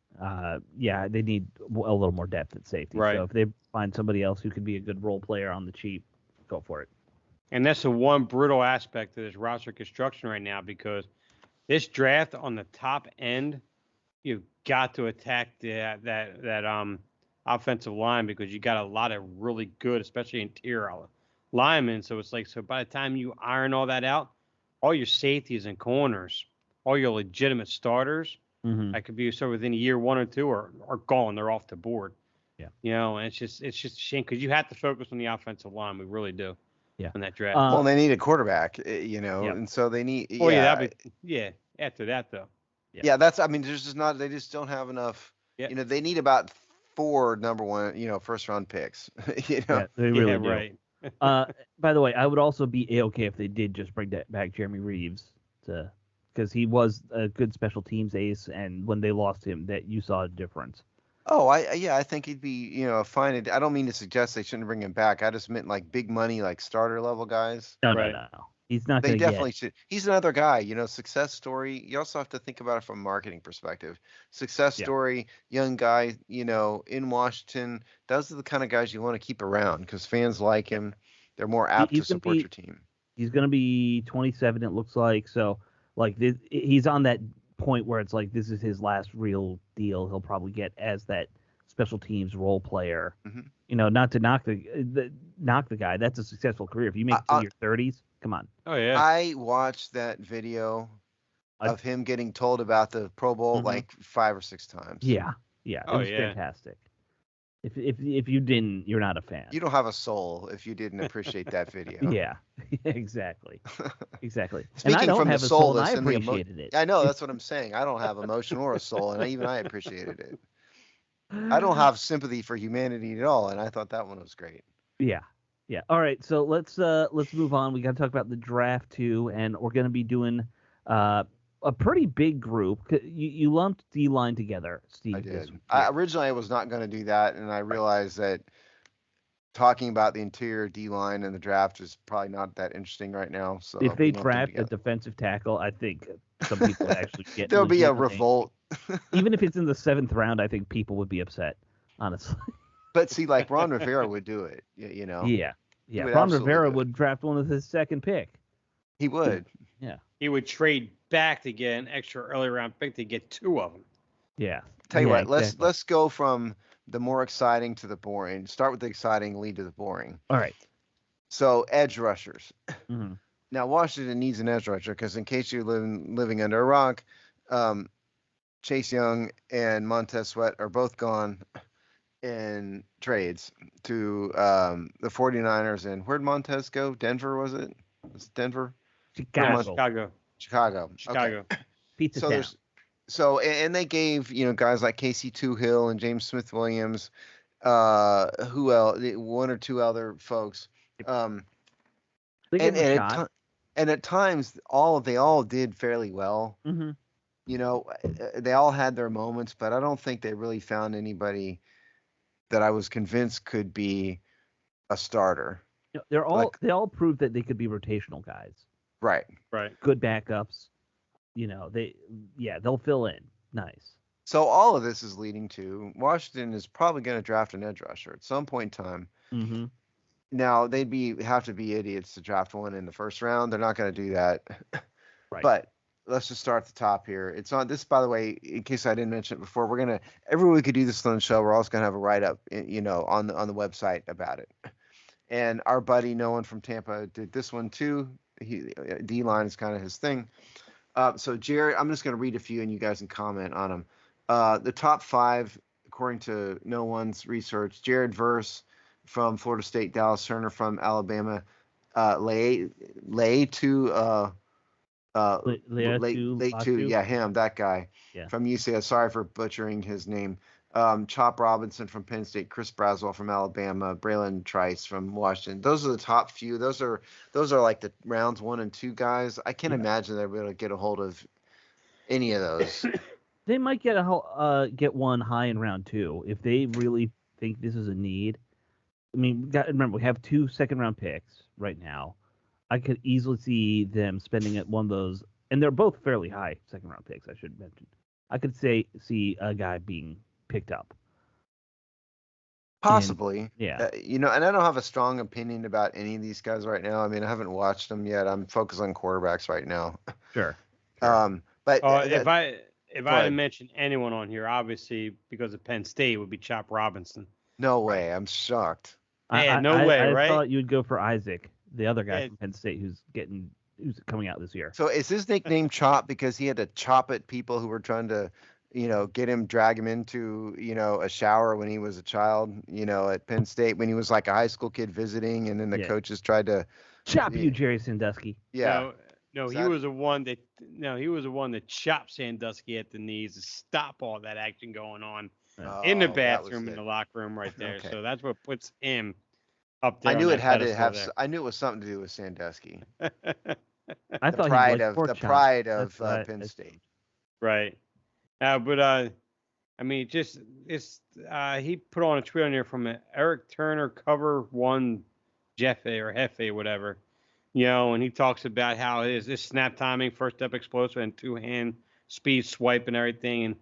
they need a little more depth at safety. Right. So if they find somebody else who could be a good role player on the cheap, go for it. And that's the one brutal aspect of this roster construction right now, because this draft on the top end, you've got to attack that offensive line because you got a lot of really good, especially interior linemen. So it's like, by the time you iron all that out, all your safeties and corners, all your legitimate starters, that could be sort of within a year, 1 or 2 are gone. They're off the board. Yeah. And it's just a shame because you have to focus on the offensive line. We really do. Yeah. On that draft. Well, they need a quarterback, and so they need. After that though. Yeah, there's just not. They just don't have enough. Yeah. They need about 4 number 1, first round picks. Yeah, they really do. Right. By the way, I would also be A-okay if they did just bring back Jeremy Reeves because he was a good special teams ace, and when they lost him, that you saw a difference. Oh, I think he'd be, fine. I don't mean to suggest they shouldn't bring him back. I just meant like big money, like starter level guys. No, Right. no. He's not They going to get. definitely should. He's another guy, success story. You also have to think about it from a marketing perspective. Success Yeah. story, young guy, in Washington. Those are the kind of guys you want to keep around because fans like him. They're more apt to He's going to support be. your team. He's going to be 27. It looks like so. Like he's on that point where it's like this is his last real deal. He'll probably get as that special teams role player. Mhm. Not to knock the guy. That's a successful career. If you make it to your 30s, come on. Oh yeah. I watched that video of him getting told about the Pro Bowl like 5 or 6 times. Yeah. Oh, It was fantastic. If you didn't, you're not a fan. You don't have a soul if you didn't appreciate that video. Yeah, exactly. And Speaking I don't from have the a soul, and soulless I and the appreciated it. I know, that's what I'm saying. I don't have emotion or a soul, and I appreciated it. I don't have sympathy for humanity at all, and I thought that one was great. Yeah. All right, so let's move on. We got to talk about the draft too, and we're going to be doing a pretty big group. You lumped D-line together, Steve. I did. Originally, I was not going to do that, and I realized that talking about the interior D-line and the draft is probably not that interesting right now. So if they draft a defensive tackle, I think some people would actually get. There'll be a revolt. Even if it's in the 7th round, I think people would be upset, honestly. But see, like Ron Rivera would do it, Yeah. would Ron absolutely Rivera do it. would draft one with his 2nd pick. He would. Yeah. He would trade back to get an extra early round pick to get 2 of them. Yeah. Tell you what, exactly. let's go from the more exciting to the boring. Start with the exciting, lead to the boring. All right. So edge rushers. Mm-hmm. Now Washington needs an edge rusher because in case you're living under a rock, Chase Young and Montez Sweat are both gone in trades to the 49ers. And where'd Montez go? Denver, was it? Was it Denver? Chicago. Chicago. Okay. Pizza Town. And they gave, guys like Casey Toohill and James Smith Williams, who else? 1 or 2 other folks. They gave him a shot. And at times, they all did fairly well. Mm-hmm. They all had their moments, but I don't think they really found anybody that I was convinced could be a starter. They all proved that they could be rotational guys. Right. Good backups. They'll fill in. Nice. So all of this is leading to Washington is probably going to draft an edge rusher at some point in time. Mm-hmm. Now they'd have to be idiots to draft one in the 1st round. They're not going to do that. Right. But let's just start at the top here. It's on this, by the way, in case I didn't mention it before. We're gonna every week we do this on the show. We're also gonna have a write up, on the website about it. And our buddy Nolan from Tampa did this one too. D line is kind of his thing. So Jared, I'm just gonna read a few, and you guys can comment on them. The top 5, according to no one's research: Jared Verse from Florida State, Dallas Turner from Alabama, Leatu, him, that guy from UCLA. Sorry for butchering his name. Chop Robinson from Penn State, Chris Braswell from Alabama, Braylon Trice from Washington. Those are the top few. Those are like the rounds 1 and 2 guys. I can't imagine they're able to get a hold of any of those. They might get one high in round 2 if they really think this is a need. I mean, remember we have 2 second-round picks right now. I could easily see them spending at one of those, and they're both fairly high second-round picks, I should mention. I could see a guy being picked up. Possibly. And I don't have a strong opinion about any of these guys right now. I mean, I haven't watched them yet. I'm focused on quarterbacks right now. Sure. But if I had mentioned anyone on here, obviously because of Penn State, would be Chop Robinson. No way. I'm shocked. Yeah, I right? thought you'd go for Isaac, the other guy from Penn State who's coming out this year. So is his nickname Chop because he had to chop at people who were trying to, drag him into, a shower when he was a child, at Penn State when he was like a high school kid visiting, and then the coaches tried to chop you, Jerry Sandusky. Yeah. No, he was the one that chopped Sandusky at the knees to stop all that action going on in the bathroom, in the locker room right there. Okay. So that's what puts him up there I on knew it that had to pedestal have. there. I knew it was something to do with Sandusky. I The thought he pride liked of pork the chops. pride of That's what Penn State. Right. But I mean, just it's he put on a tweet on here from Eric Turner, cover one Jeffe or Hefe, whatever. And he talks about how his snap timing, first step explosive, and two hand speed swipe and everything. And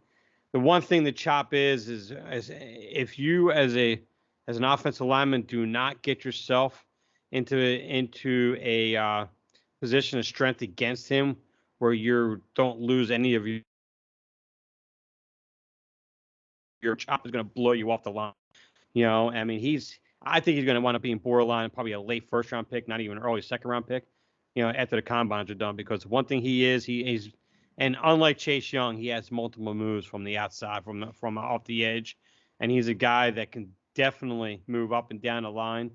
the one thing the chop is if you as an offensive lineman do not get yourself into a position of strength against him where you don't lose any of your chop is going to blow you off the line. I mean, I think he's going to wind up being borderline, probably a late first round pick, not even early second round pick, after the combines are done. Because one thing he's, and unlike Chase Young, he has multiple moves from the outside, from off the edge, and he's a guy that can definitely move up and down the line.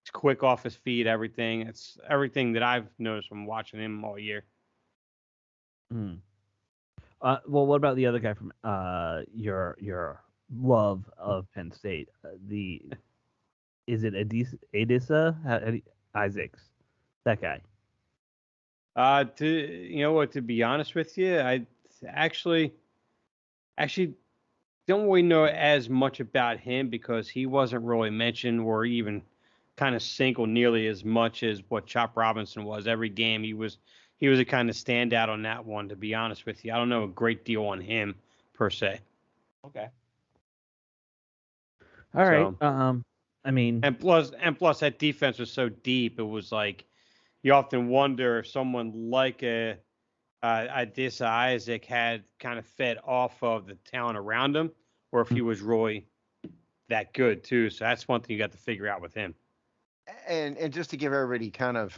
He's quick off his feet, everything. It's everything that I've noticed from watching him all year. Hmm. Well, what about the other guy from your love of Penn State? Is it Adisa Isaacs? That guy. To be honest with you, I actually don't really know as much about him because he wasn't really mentioned or even kind of singled nearly as much as what Chop Robinson was. Every game he was a kind of standout on that one. To be honest with you, I don't know a great deal on him per se. Okay. All right. So, I mean, and plus that defense was so deep. It was like you often wonder if someone like Adisa Isaac had kind of fed off of the talent around him, or if he was really that good too. So that's one thing you got to figure out with him. And just to give everybody kind of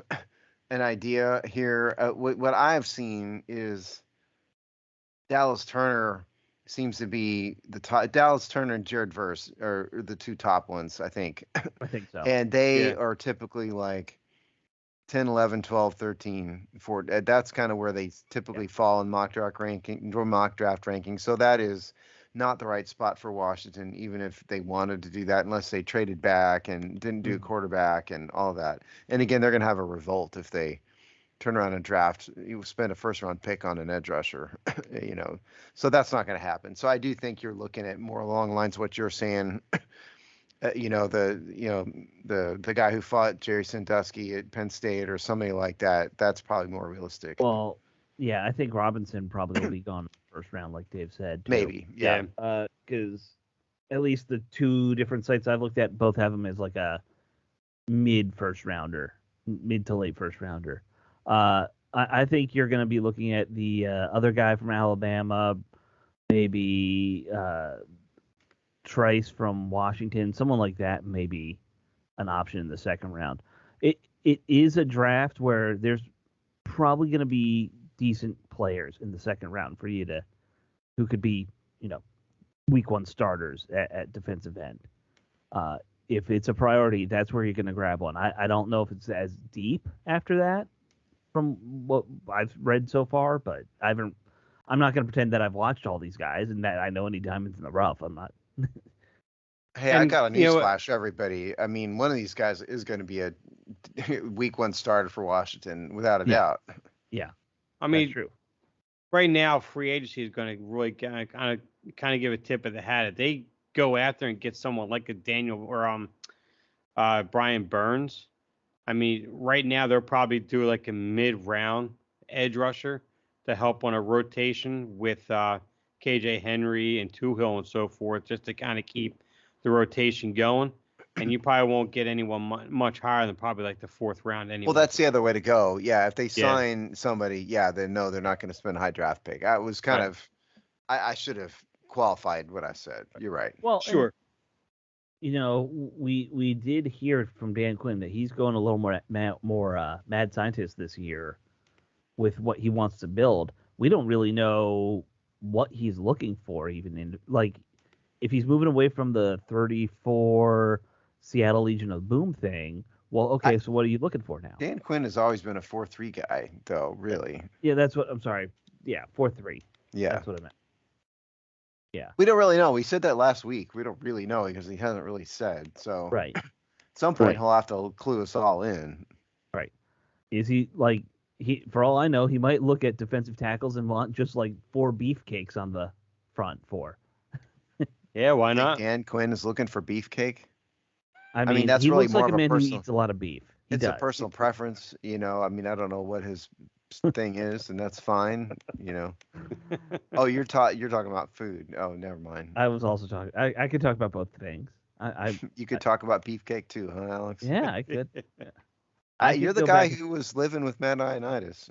an idea here, what I've seen is Dallas Turner seems to be the top. Dallas Turner and Jared Verse are the two top ones, I think. I think so. And they Yeah. are typically like 10, 11, 12, 13, 14. That's kind of where they typically fall in mock draft ranking. So that is not the right spot for Washington, even if they wanted to do that, unless they traded back and didn't do a quarterback and all that. And again, they're going to have a revolt if they turn around and draft. You spend a first round pick on an edge rusher, So that's not going to happen. So I do think you're looking at more along the lines of what you're saying. The guy who fought Jerry Sandusky at Penn State or somebody like that. That's probably more realistic. Well, yeah, I think Robinson probably will be gone in the first round, like Dave said. Too. Maybe, yeah. Because at least the two different sites I've looked at both have him as like a mid to late first rounder. I think you're going to be looking at the other guy from Alabama, maybe Trice from Washington, someone like that, maybe an option in the second round. It is a draft where there's probably going to be decent players in the second round for you who could be, week one starters at defensive end. If it's a priority, that's where you're going to grab one. I don't know if it's as deep after that from what I've read so far, but I'm not going to pretend that I've watched all these guys and that I know any diamonds in the rough. I'm not. Hey, I got a newsflash for everybody. I mean, one of these guys is going to be a week one starter for Washington, without a doubt. Yeah, I mean, that's true. Right now, free agency is going to really kind of give a tip of the hat. If they go after and get someone like a Daniel or Brian Burns, I mean, right now they'll probably do like a mid-round edge rusher to help on a rotation with KJ Henry and Tuhill and so forth, just to kind of keep the rotation going. And you probably won't get anyone much higher than probably like the fourth round anyway. Well, that's the other way to go. Yeah, if they sign somebody, then no, they're not going to spend a high draft pick. I was kind of, I should have qualified what I said. You're right. Well, sure. We did hear from Dan Quinn that he's going a little more mad scientist this year with what he wants to build. We don't really know what he's looking for, even in like if he's moving away from the 34 Seattle Legion of Boom thing. Well, okay, so what are you looking for now? Dan Quinn has always been a 4-3 guy, though. Really. Yeah, that's what I'm sorry. Yeah, 4-3. Yeah, that's what I meant. Yeah. We don't really know. We said that last week. We don't really know because he hasn't really said. So right. some point Right. he'll have to clue us all in. Right. Is he like for all I know, he might look at defensive tackles and want just like 4 beefcakes on the front 4. Yeah, why Think not? Dan Quinn is looking for beefcake. I mean, mean, that's he really looks more like of a a man who personal. eats a lot of beef. He It's a does. personal preference, I mean, I don't know what his thing is, and that's fine. Oh, you're talking about food. Oh, never mind. I was also talking. I could talk about both things. You could talk about beefcake too, huh, Alex? Yeah, I could. I You're could the go guy back. who was living with Mad Ionitis,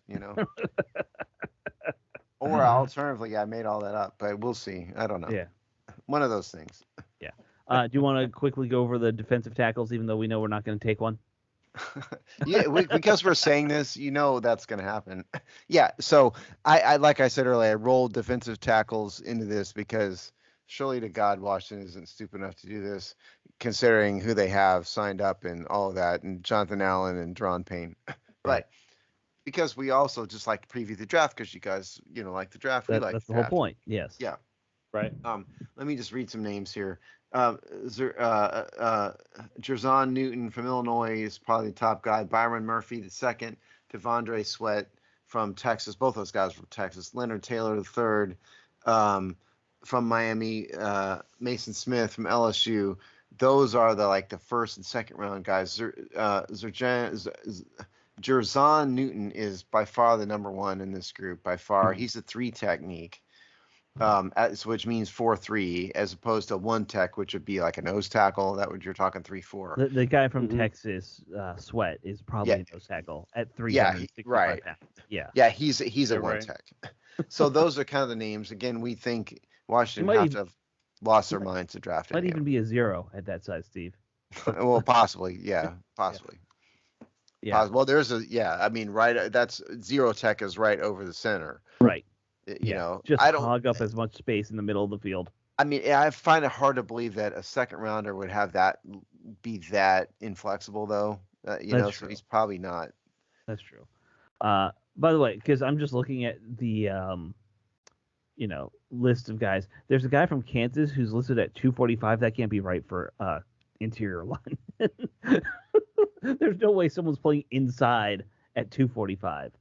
Or alternatively, I made all that up, but we'll see. I don't know. Yeah. One of those things. Yeah. Do you want to quickly go over the defensive tackles, even though we know we're not going to take one? Yeah, because we're saying this, that's going to happen. Yeah, so I like I said earlier, I rolled defensive tackles into this because surely to God, Washington isn't stupid enough to do this, considering who they have signed up and all of that, and Jonathan Allen and Deron Payne. But because we also just like to preview the draft, because you guys, like the draft, we like That's the the whole draft. point. Yes. Yeah. Right. Let me just read some names here. Jerzon Newton from Illinois is probably the top guy. Byron Murphy the second. Devondre Sweat from Texas. Both those guys from Texas. Leonard Taylor the third. From Miami. Mason Smith from LSU. Those are the first and second round guys. Jerzon Newton is by far the number one in this group. By far, he's a 3 technique. Which means 4-3, as opposed to 1 tech, which would be like a nose tackle. That would you're talking 3-4. The guy from Texas, Sweat, is probably a nose tackle at 365 pounds. Yeah. Yeah, he's a 1 right. tech. So those are kind of the names. Again, we think Washington have to have lost their minds to draft him. Might even be a 0 at that size, Steve. Well, possibly, yeah, possibly. Yeah. Well, there's right. That's 0 tech is right over the center. Right. Just hog up as much space in the middle of the field. I mean, I find it hard to believe that a second rounder would have that be that inflexible, though. So true. he's probably not. That's true. By the way, because I'm just looking at the list of guys. There's a guy from Kansas who's listed at 245. That can't be right for interior line. There's no way someone's playing inside at 245.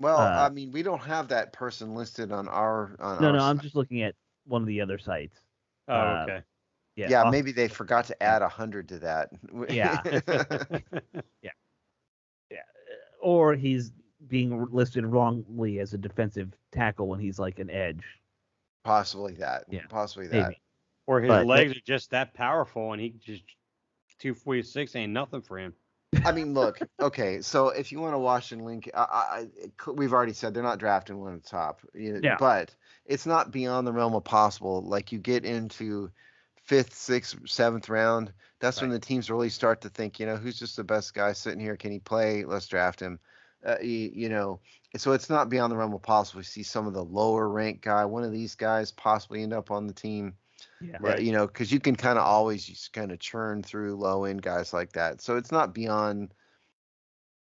Well, I mean, we don't have that person listed on our. No, I'm just looking at one of the other sites. Oh, okay. Yeah, maybe they forgot to add 100 to that. Yeah. Yeah. Or he's being listed wrongly as a defensive tackle when he's like an edge. Possibly that. Yeah. Possibly that. Maybe. Or his legs are just that powerful, and he just 246 ain't nothing for him. I mean, look, okay, so if you want to watch and link, we've already said they're not drafting one at the top. Yeah. But it's not beyond the realm of possible. Like you get into 5th, 6th, 7th round, that's when the teams really start to think, who's just the best guy sitting here? Can he play? Let's draft him. So it's not beyond the realm of possible. We see some of the lower ranked guy, one of these guys possibly end up on the team. Yeah. Right. Because you can kind of always just kind of churn through low end guys like that. So it's not beyond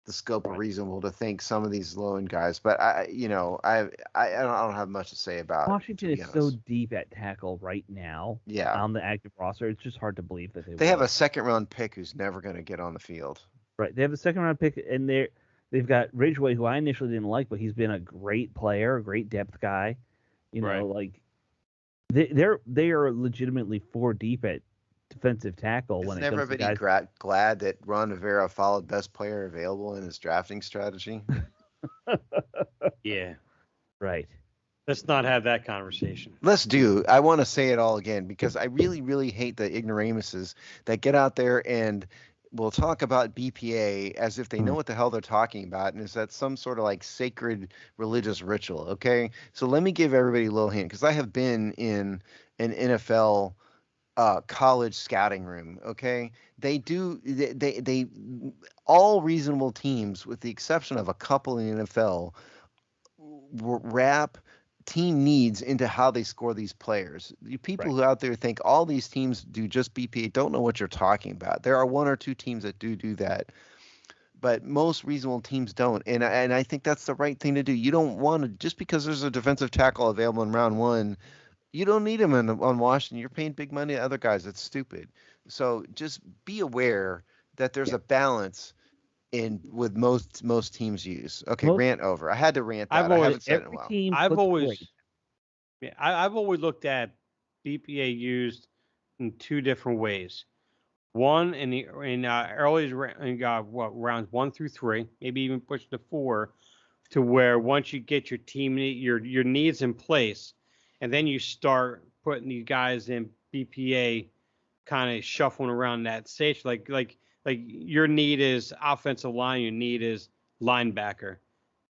the scope of reasonable to think some of these low end guys. But I don't have much to say about Washington is so deep at tackle right now. Yeah. On the active roster, it's just hard to believe that they have a second round pick who's never going to get on the field. Right. They have a second round pick, and they've got Ridgeway, who I initially didn't like, but he's been a great player, a great depth guy. They are legitimately 4 deep at defensive tackle. Isn't when it comes to guys. glad that Ron Rivera followed best player available in his drafting strategy? Yeah. Right. Let's not have that conversation. Let's do. I want to say it all again because I really, really hate the ignoramuses that get out there and will talk about BPA as if they know what the hell they're talking about, and is that some sort of like sacred religious ritual. Okay, so let me give everybody a little hint because I have been in an NFL college scouting room. Okay, they all reasonable teams, with the exception of a couple in the NFL, wrap team needs into how they score these players. The people who out there think all these teams do just BPA don't know what you're talking about. There are 1 or 2 teams that do that, but most reasonable teams don't. And I think that's the right thing to do. You don't want to, just because there's a defensive tackle available in round 1, you don't need him on Washington. You're paying big money to other guys. That's stupid. So just be aware that there's a balance in with most teams use. Okay, Most rant over. I had to rant I've that. I always haven't said it in a every while. team I've looks always great. yeah, I've always looked at BPA used in two different ways. One in early rounds 1 through 3, maybe even push to 4, to where once you get your team your needs in place, and then you start putting these guys in BPA, kind of shuffling around that stage. Like your need is offensive line, your need is linebacker,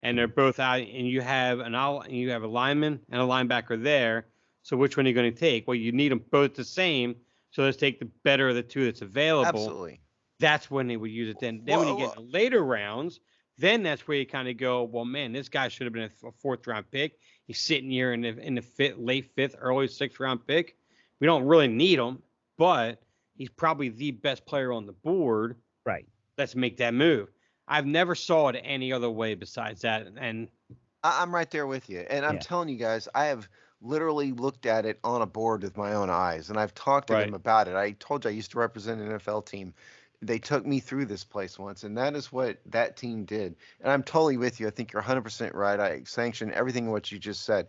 and they're both out, and you have a lineman and a linebacker there. So which one are you going to take? Well, you need them both the same. So let's take the better of the two that's available. Absolutely. That's when they would use it. Then when you get Well, in the later rounds, then that's where you kind of go, well, man, this guy should have been a fourth round pick. He's sitting here in the late fifth, early sixth round pick. We don't really need him, but he's probably the best player on the board. Right. Let's make that move. I've never saw it any other way besides that. And I'm right there with you. And I'm Yeah. telling you guys, I have literally looked at it on a board with my own eyes, and I've talked to them right, about it. I told you I used to represent an NFL team. They took me through this place once, and that is what that team did. And I'm totally with you. I think you're 100% right. I sanction everything what you just said.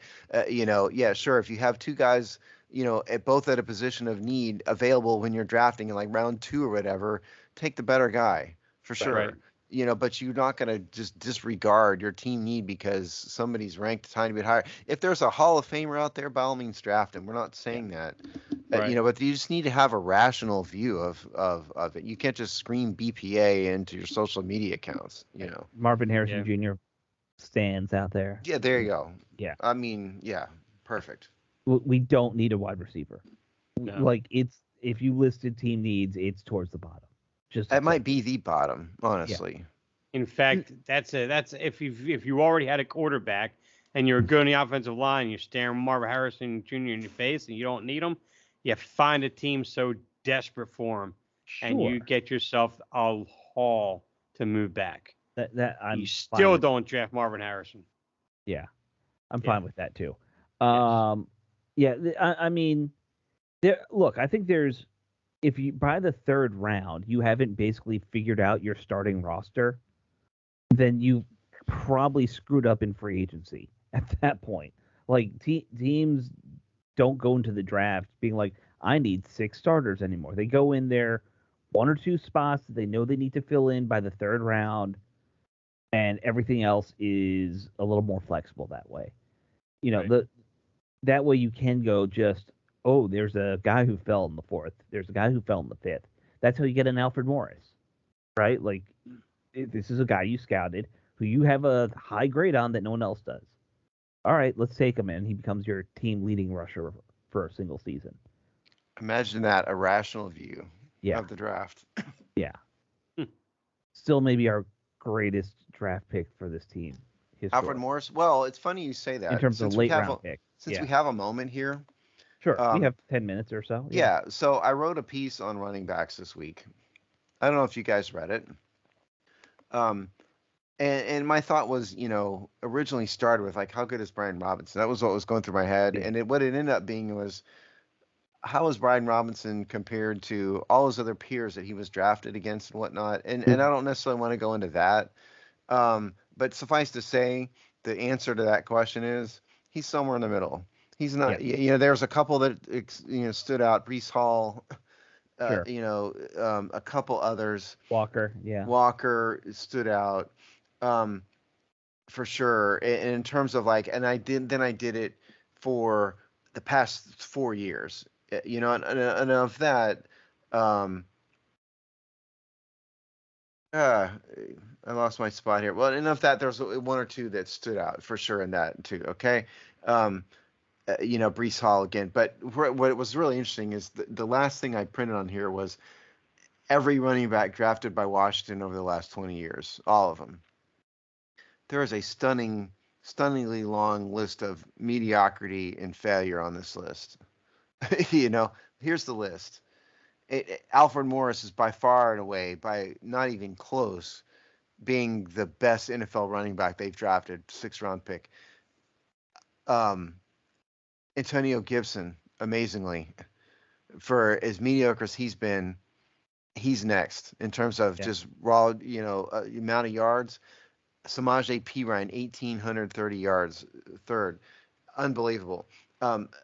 Yeah, sure. If you have two guys, both at a position of need available when you're drafting in like round 2 or whatever, take the better guy for Right. sure. right, But you're not going to just disregard your team need because somebody's ranked a tiny bit higher. If there's a Hall of Famer out there, by all means draft him. We're not saying that, right. but you just need to have a rational view of it. You can't just scream BPA into your social media accounts. Right. Marvin Harrison Yeah. Jr. stands out there. Yeah, there you go. Yeah. I mean, yeah, perfect. We don't need a wide receiver. No. Like if you listed team needs, it's towards the bottom. Just That might be the bottom, honestly. In fact, that's if you already had a quarterback and you're good on the offensive line, you're staring Marvin Harrison Jr. in your face, and you don't need him. You find a team so desperate for him, and sure you get yourself a haul to move back. that I'm You fine still with. don't draft Marvin Harrison. Yeah, I'm Yeah. fine with that too. Yes. Yeah, I mean, there. Look, I think there's if you by the third round you haven't basically figured out your starting roster, then you probably screwed up in free agency at that point. Like teams don't go into the draft being like, I need 6 starters anymore. They go in there 1 or 2 spots that they know they need to fill in by the third round, and everything else is a little more flexible that way. Right. That way you can go just, oh, there's a guy who fell in the 4th. There's a guy who fell in the 5th. That's how you get an Alfred Morris, right? Like this is a guy you scouted who you have a high grade on that no one else does. All right, let's take him in. He becomes your team leading rusher for a single season. Imagine that, a rational view Yeah, of the draft. yeah. Still, maybe our greatest draft pick for this team. Alfred Morris. Well, it's funny you say in that. terms of late round pick. Since Yeah, we have a moment here, sure. We um, have 10 minutes or so. yeah. So I wrote a piece on running backs this week. I don't know if you guys read it. Um, and my thought was, originally started with like, how good is Brian Robinson? That was what was going through my head, Yeah. and what it ended up being was, how is Brian Robinson compared to all his other peers that he was drafted against and whatnot? And I don't necessarily want to go into that. But suffice to say, the answer to that question is he's somewhere in the middle. He's Yeah. not. There's a couple that stood out. Brees Hall. Sure. A couple others. Walker. Yeah. Walker stood out, for sure. And in terms of like, and I did it for the past 4 years. And of that, um, I lost my spot here. Well, enough that there's 1 or 2 that stood out for sure in that too. Okay. Brees Hall again. But what was really interesting is the last thing I printed on here was every running back drafted by Washington over the last 20 years, all of them. There is a stunningly long list of mediocrity and failure on this list. Here's the list. Alfred Morris is by far and away, by not even close, being the best NFL running back they've drafted, 6th-round pick. Antonio Gibson, amazingly, for as mediocre as he's been, he's next in terms of just raw, amount of yards. Samaje Perine, 1,830 yards, third. Unbelievable.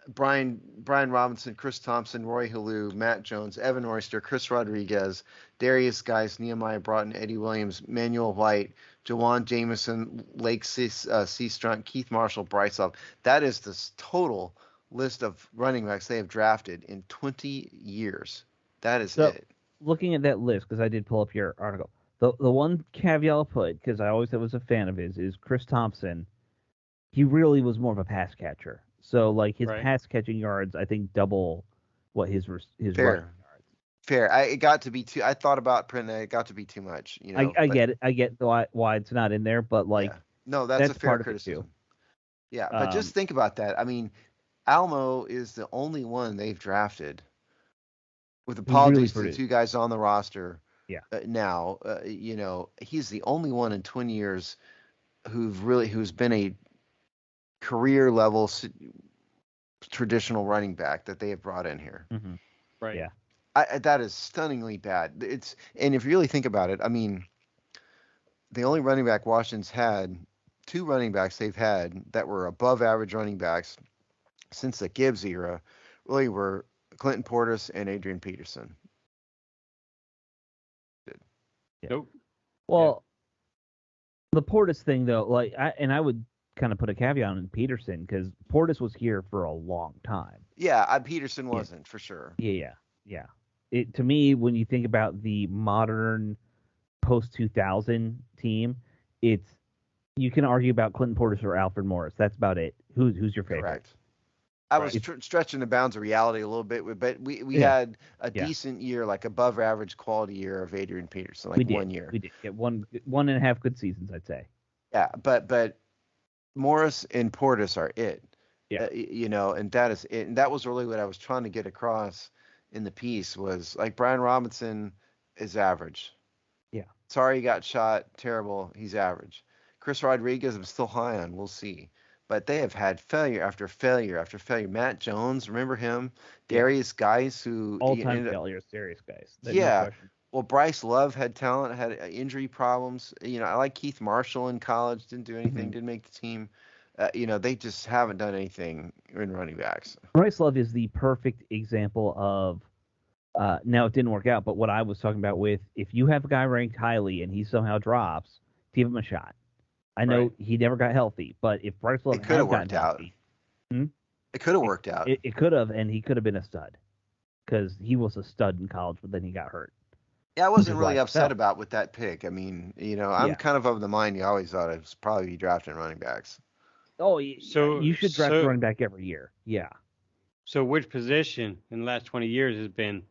Brian Robinson, Chris Thompson, Roy Halou, Matt Jones, Evan Royster, Chris Rodriguez, Darius Geis, Nehemiah Broughton, Eddie Williams, Manuel White, Jawan Jameson, Lake Seastrunt, Keith Marshall, Bryce Love. That is the total list of running backs they have drafted in 20 years. That is it. Looking at that list, because I did pull up your article, the one caveat I'll put, because I always was a fan of his, is Chris Thompson. He really was more of a pass catcher. So, like, his pass catching yards, I think, double what his rushing yards. Fair. It got to be too. I thought about printing. It got to be too much. I get it. I get why it's not in there, but like, no, that's a fair criticism. Yeah, but just think about that. I mean, Almo is the only one they've drafted. With apologies to the two guys on the roster. Yeah. Now, he's the only one in 20 years who's been a career level traditional running back that they have brought in here. Mm-hmm. Right. Yeah. That is stunningly bad. And if you really think about it, I mean, the only running back Washington's had, two running backs they've had that were above average running backs since the Gibbs era, really were Clinton Portis and Adrian Peterson. Nope. Well, the Portis thing though, like, I would kind of put a caveat on Peterson because Portis was here for a long time. Yeah, Peterson wasn't for sure. Yeah. To me, when you think about the modern post 2000 team, you can argue about Clinton Portis or Alfred Morris. That's about it. Who's your favorite? Correct. I was stretching the bounds of reality a little bit, but we had a decent year, like above average quality year of Adrian Peterson, like 1 year. We did get one and a half good seasons, I'd say. Yeah, but Morris and Portis are it. Yeah. And that is it. And that was really what I was trying to get across in the piece was like Brian Robinson is average. Yeah. Sorry he got shot. Terrible. He's average. Chris Rodriguez, I'm still high on. We'll see. But they have had failure after failure after failure. Matt Jones, remember him? Darius Geis, who all-time failures. Darius Geis. Yeah. Well, Bryce Love had talent, had injury problems. I like Keith Marshall in college. Didn't do anything. Didn't make the team. They just haven't done anything in running backs. Bryce Love is the perfect example of. Now it didn't work out, but what I was talking about with if you have a guy ranked highly and he somehow drops, give him a shot. I know he never got healthy, but if Bryce Love had gotten healthy, it could have worked out. It could have, and he could have been a stud because he was a stud in college, but then he got hurt. Yeah, I wasn't really upset about with that pick. I mean, I'm kind of the mind you always thought it was probably be drafting running backs. Oh, so you should draft a running back every year. Yeah. So which position in the last 20 years has been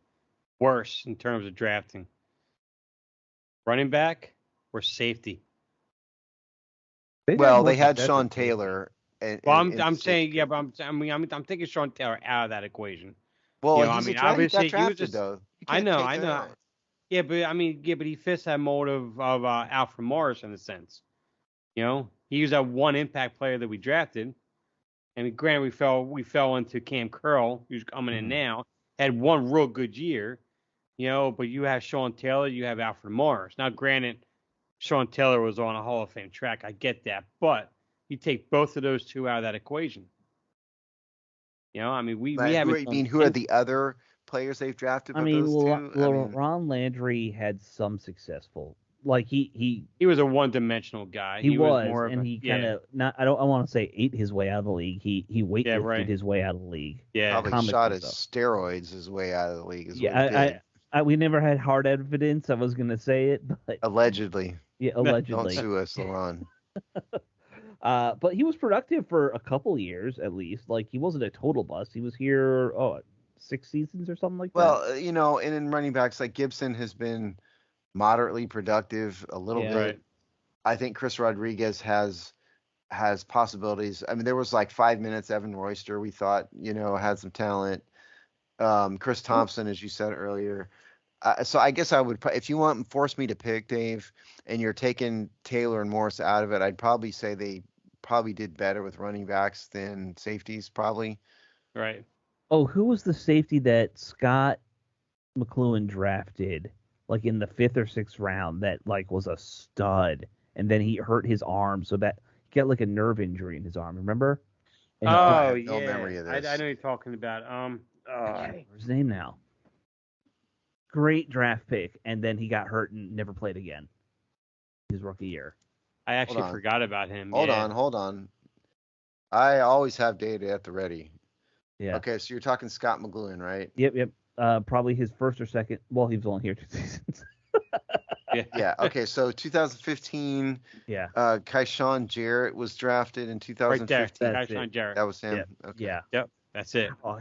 worse in terms of drafting? Running back or safety? They had Sean Taylor. I'm saying, yeah, but I'm taking Sean Taylor out of that equation. Well, obviously he was just. Though. I know. Yeah, but he fits that mold of Alfred Morris in a sense. He was that one impact player that we drafted. And granted, we fell into Cam Curl, who's coming in now, had one real good year. But you have Sean Taylor, you have Alfred Morris. Now, granted, Sean Taylor was on a Hall of Fame track. I get that. But you take both of those two out of that equation. We haven't. Who are the other players they've drafted? Ron Landry had some successful. Like he was a one-dimensional guy. He was more and he kind of not. I want to say ate his way out of the league. He weightlifted his way out of the league. Yeah, probably shot his steroids his way out of the league. We never had hard evidence. I was gonna say it, but allegedly. Yeah, allegedly. Don't sue us, LeRon. But he was productive for a couple years at least. Like he wasn't a total bust. He was here 6 seasons or something like that. Well, and in running backs like Gibson has been moderately productive a little bit. Right. I think Chris Rodriguez has possibilities. I mean, there was like 5 minutes. Evan Royster, we thought, had some talent. Chris Thompson, as you said earlier. So I guess I would, if you force me to pick, Dave, and you're taking Taylor and Morris out of it, I'd probably say they probably did better with running backs than safeties, probably. Right. Oh, who was the safety that Scott McLuhan drafted like in the 5th or 6th round that like was a stud, and then he hurt his arm so that he got like a nerve injury in his arm. Remember? And I Oh have no yeah, memory of I this. know you're talking about. I can't remember his name now. Great draft pick, and then he got hurt and never played again his rookie year. I actually on. forgot about him. Hold yeah. on. I always have data at the ready. Yeah. Okay, so you're talking Scott McLuhan, right? Yep. Probably his first or second. Well, he was only here 2 seasons. Yeah. Okay, so 2015. Yeah. Kaishawn Jarrett was drafted in Right there. 2015. That's Kaishawn it. Jarrett. That was him. Yeah. Okay. Yeah. Yep. That's it. Oh,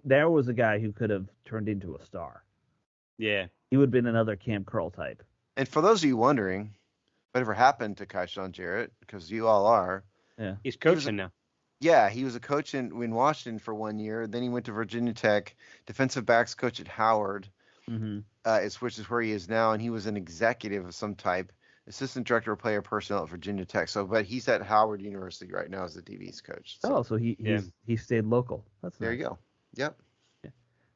there was a guy who could have turned into a star. Yeah. He would have been another Cam Curl type. And for those of you wondering, whatever happened to Kaishawn Jarrett, because you all are. Yeah. He's coaching now. Yeah, he was a coach in Washington for 1 year. Then he went to Virginia Tech, defensive backs coach at Howard, Mm-hmm. which is where he is now. And he was an executive of some type, assistant director of player personnel at Virginia Tech. But he's at Howard University right now as the DB's coach. So So he stayed local. That's there nice. you go. Yep.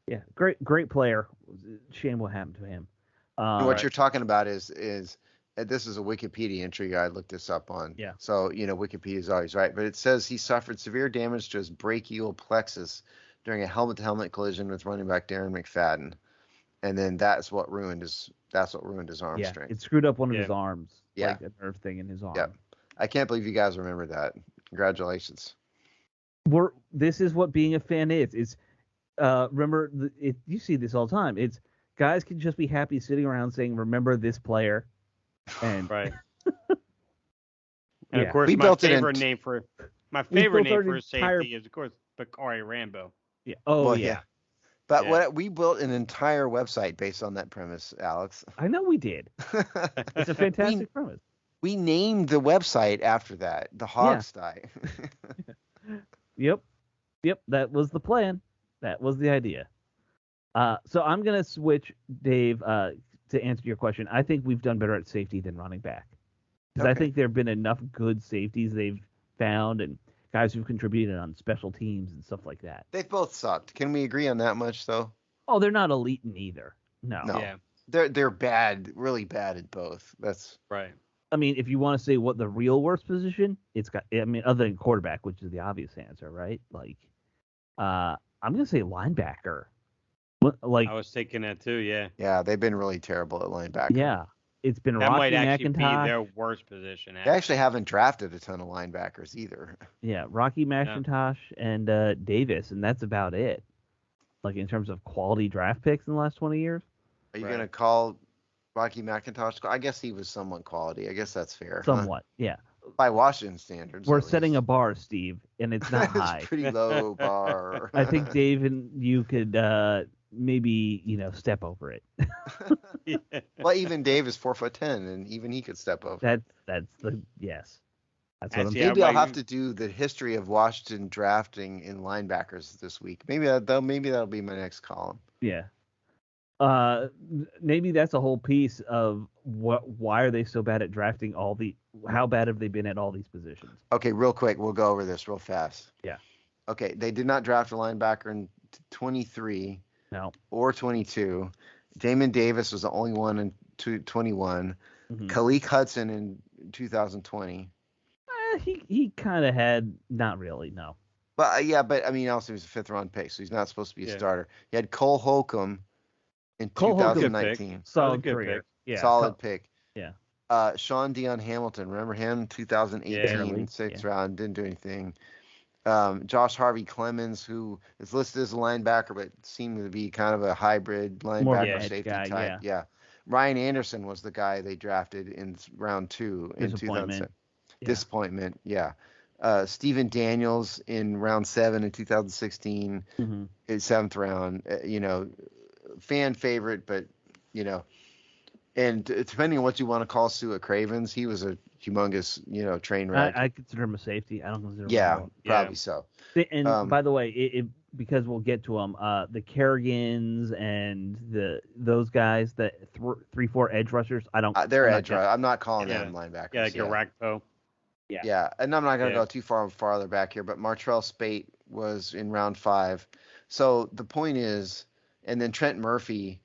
Yeah. Great player. Shame what happened to him. And what you're talking about is this is a Wikipedia entry. I looked this up on. Yeah. So, Wikipedia is always right. But it says he suffered severe damage to his brachial plexus during a helmet-to-helmet collision with running back Darren McFadden. And then that's what ruined his arm strength. It screwed up one of his arms. Yeah. Like a nerve thing in his arm. Yep. I can't believe you guys remember that. Congratulations. This is what being a fan is. It's remember you see this all the time. It's guys can just be happy sitting around saying, "Remember this player," and Right. And Yeah. of course, We my built it favorite in- name for built our a entire- safety is of course Bakari Rambo. yeah. Oh Well, yeah. But Yeah. we built an entire website based on that premise, Alex. I know we did. It's a fantastic premise. We named the website after that, the Hogsty. Yep. That was the plan. That was the idea. So I'm gonna switch, Dave, to answer your question. I think we've done better at safety than running back, because I Okay. think there have been enough good safeties they've found and guys who've contributed on special teams and stuff like that. They've both sucked. Can we agree on that much, though? Oh, they're not elite in either. No. Yeah. They're bad, really bad at both. That's Right. I mean, if you want to say what the real worst position, other than quarterback, which is the obvious answer, right? Like, I'm gonna say linebacker. I was thinking that too. Yeah. they've been really terrible at linebacker. Yeah, it's been That Rocky might actually McIntosh. be their worst position. They actually haven't drafted a ton of linebackers either. Yeah, Rocky McIntosh and Davis, and that's about it. Like in terms of quality draft picks in the last 20 years. Are you Right. going to call Rocky McIntosh? I guess he was somewhat quality. I guess that's fair. huh? Somewhat, yeah. By Washington standards. We're at setting a least. bar, Steve, and it's not high. It's pretty low bar. I think Dave and you could maybe step over it. Yeah. Well, even Dave is 4'10", and even he could step over. That's the yes. That's what I'm Actually, saying. Maybe Yeah, I'll well, have to do the history of Washington drafting in linebackers this week. Maybe that'll be my next column. Yeah. Maybe that's a whole piece of why are they so bad at drafting how bad have they been at all these positions? Okay, real quick, we'll go over this real fast. Yeah. Okay, they did not draft a linebacker in 23 No. or 22. Damon Davis was the only one in 21. Mhm. Khaleke Hudson in 2020. He kind of had not really, no. But I mean, also he was a 5th round pick, so he's not supposed to be a Yeah. starter. You had Cole Holcomb in Cole Holcomb- 2019. Solid good career. pick. Yeah. Solid pick. Yeah. Sean Dion Hamilton, remember him? 2018, Yeah. 6th Yeah. round, didn't do anything. Josh Harvey Clemens, who is listed as a linebacker, but seemed to be kind of a hybrid More of linebacker an edge safety guy, type. Yeah. Ryan Anderson was the guy they drafted in round 2 in Disappointment. 2007. Yeah. Disappointment, yeah. Stephen Daniels in round 7 in 2016, Mhm. in 7th round. Fan favorite, but and depending on what you want to call Stuart Cravens, he was a humongous, train wreck. I consider him a safety. I don't consider him yeah, a probably so. And by the way, because we'll get to them, the Kerrigans and those guys, the 3-4 edge rushers, I don't. They're I'm not edge. I'm not calling Yeah. them linebackers. Yeah, like Garakpo. Yeah, and I'm not going to Yeah. go too farther back here, but Martrell Spate was in round 5. So the point is, and then Trent Murphy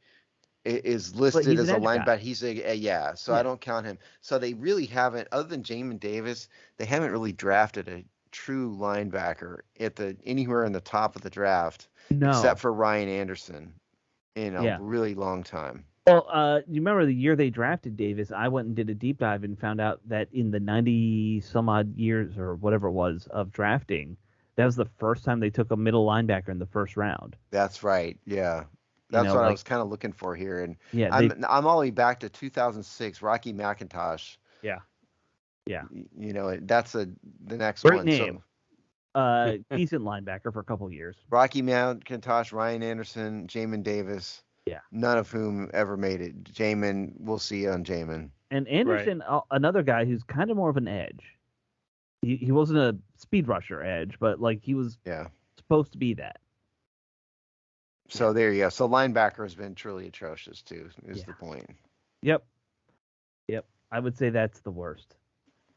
is listed he's as an a edge guy. linebacker. He's yeah, so Yeah. I don't count him. So they really haven't, other than Jamin Davis, they haven't really drafted a true linebacker at anywhere in the top of the draft, No. except for Ryan Anderson in a Yeah. really long time. Well, you remember the year they drafted Davis? I went and did a deep dive and found out that in the 90 some odd years or whatever it was of drafting, that was the first time they took a middle linebacker in the first round. That's right. Yeah. That's what I was kind of looking for here. And yeah, I'm all the way back to 2006, Rocky McIntosh. Yeah. Yeah. That's the next Great one. name. So, decent linebacker for a couple years. Rocky McIntosh, Ryan Anderson, Jamin Davis. Yeah. None of whom ever made it. Jamin, we'll see on Jamin. And Anderson, another guy who's kind of more of an edge. He wasn't a speed rusher edge, but like he was supposed to be that. So there you go. So linebacker has been truly atrocious too, is the point. Yep. I would say that's the worst.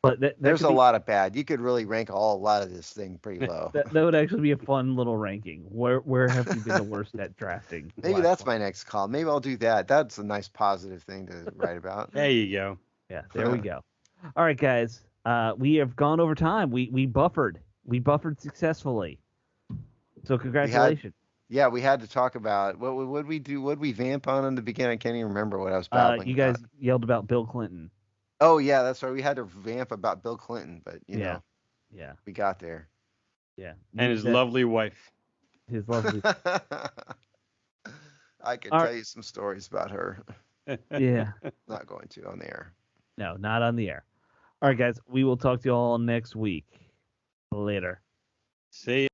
But there's a lot of bad. You could really rank a lot of this thing pretty low. that would actually be a fun little ranking. Where have you been the worst at drafting? Maybe that's my next call. Maybe I'll do that. That's a nice positive thing to write about. There you go. Yeah, there we go. All right, guys. We have gone over time. We buffered. We buffered successfully. So congratulations. We had to talk about what would we do? What we vamp on in the beginning? I can't even remember what I was babbling You guys about. yelled about Bill Clinton. Oh yeah, that's right. We had to vamp about Bill Clinton, but you know, we got there. Yeah, and his lovely wife. His lovely. I could tell you some stories about her. Yeah. Not going to on the air. No, not on the air. All right, guys. We will talk to you all next week. Later. See ya.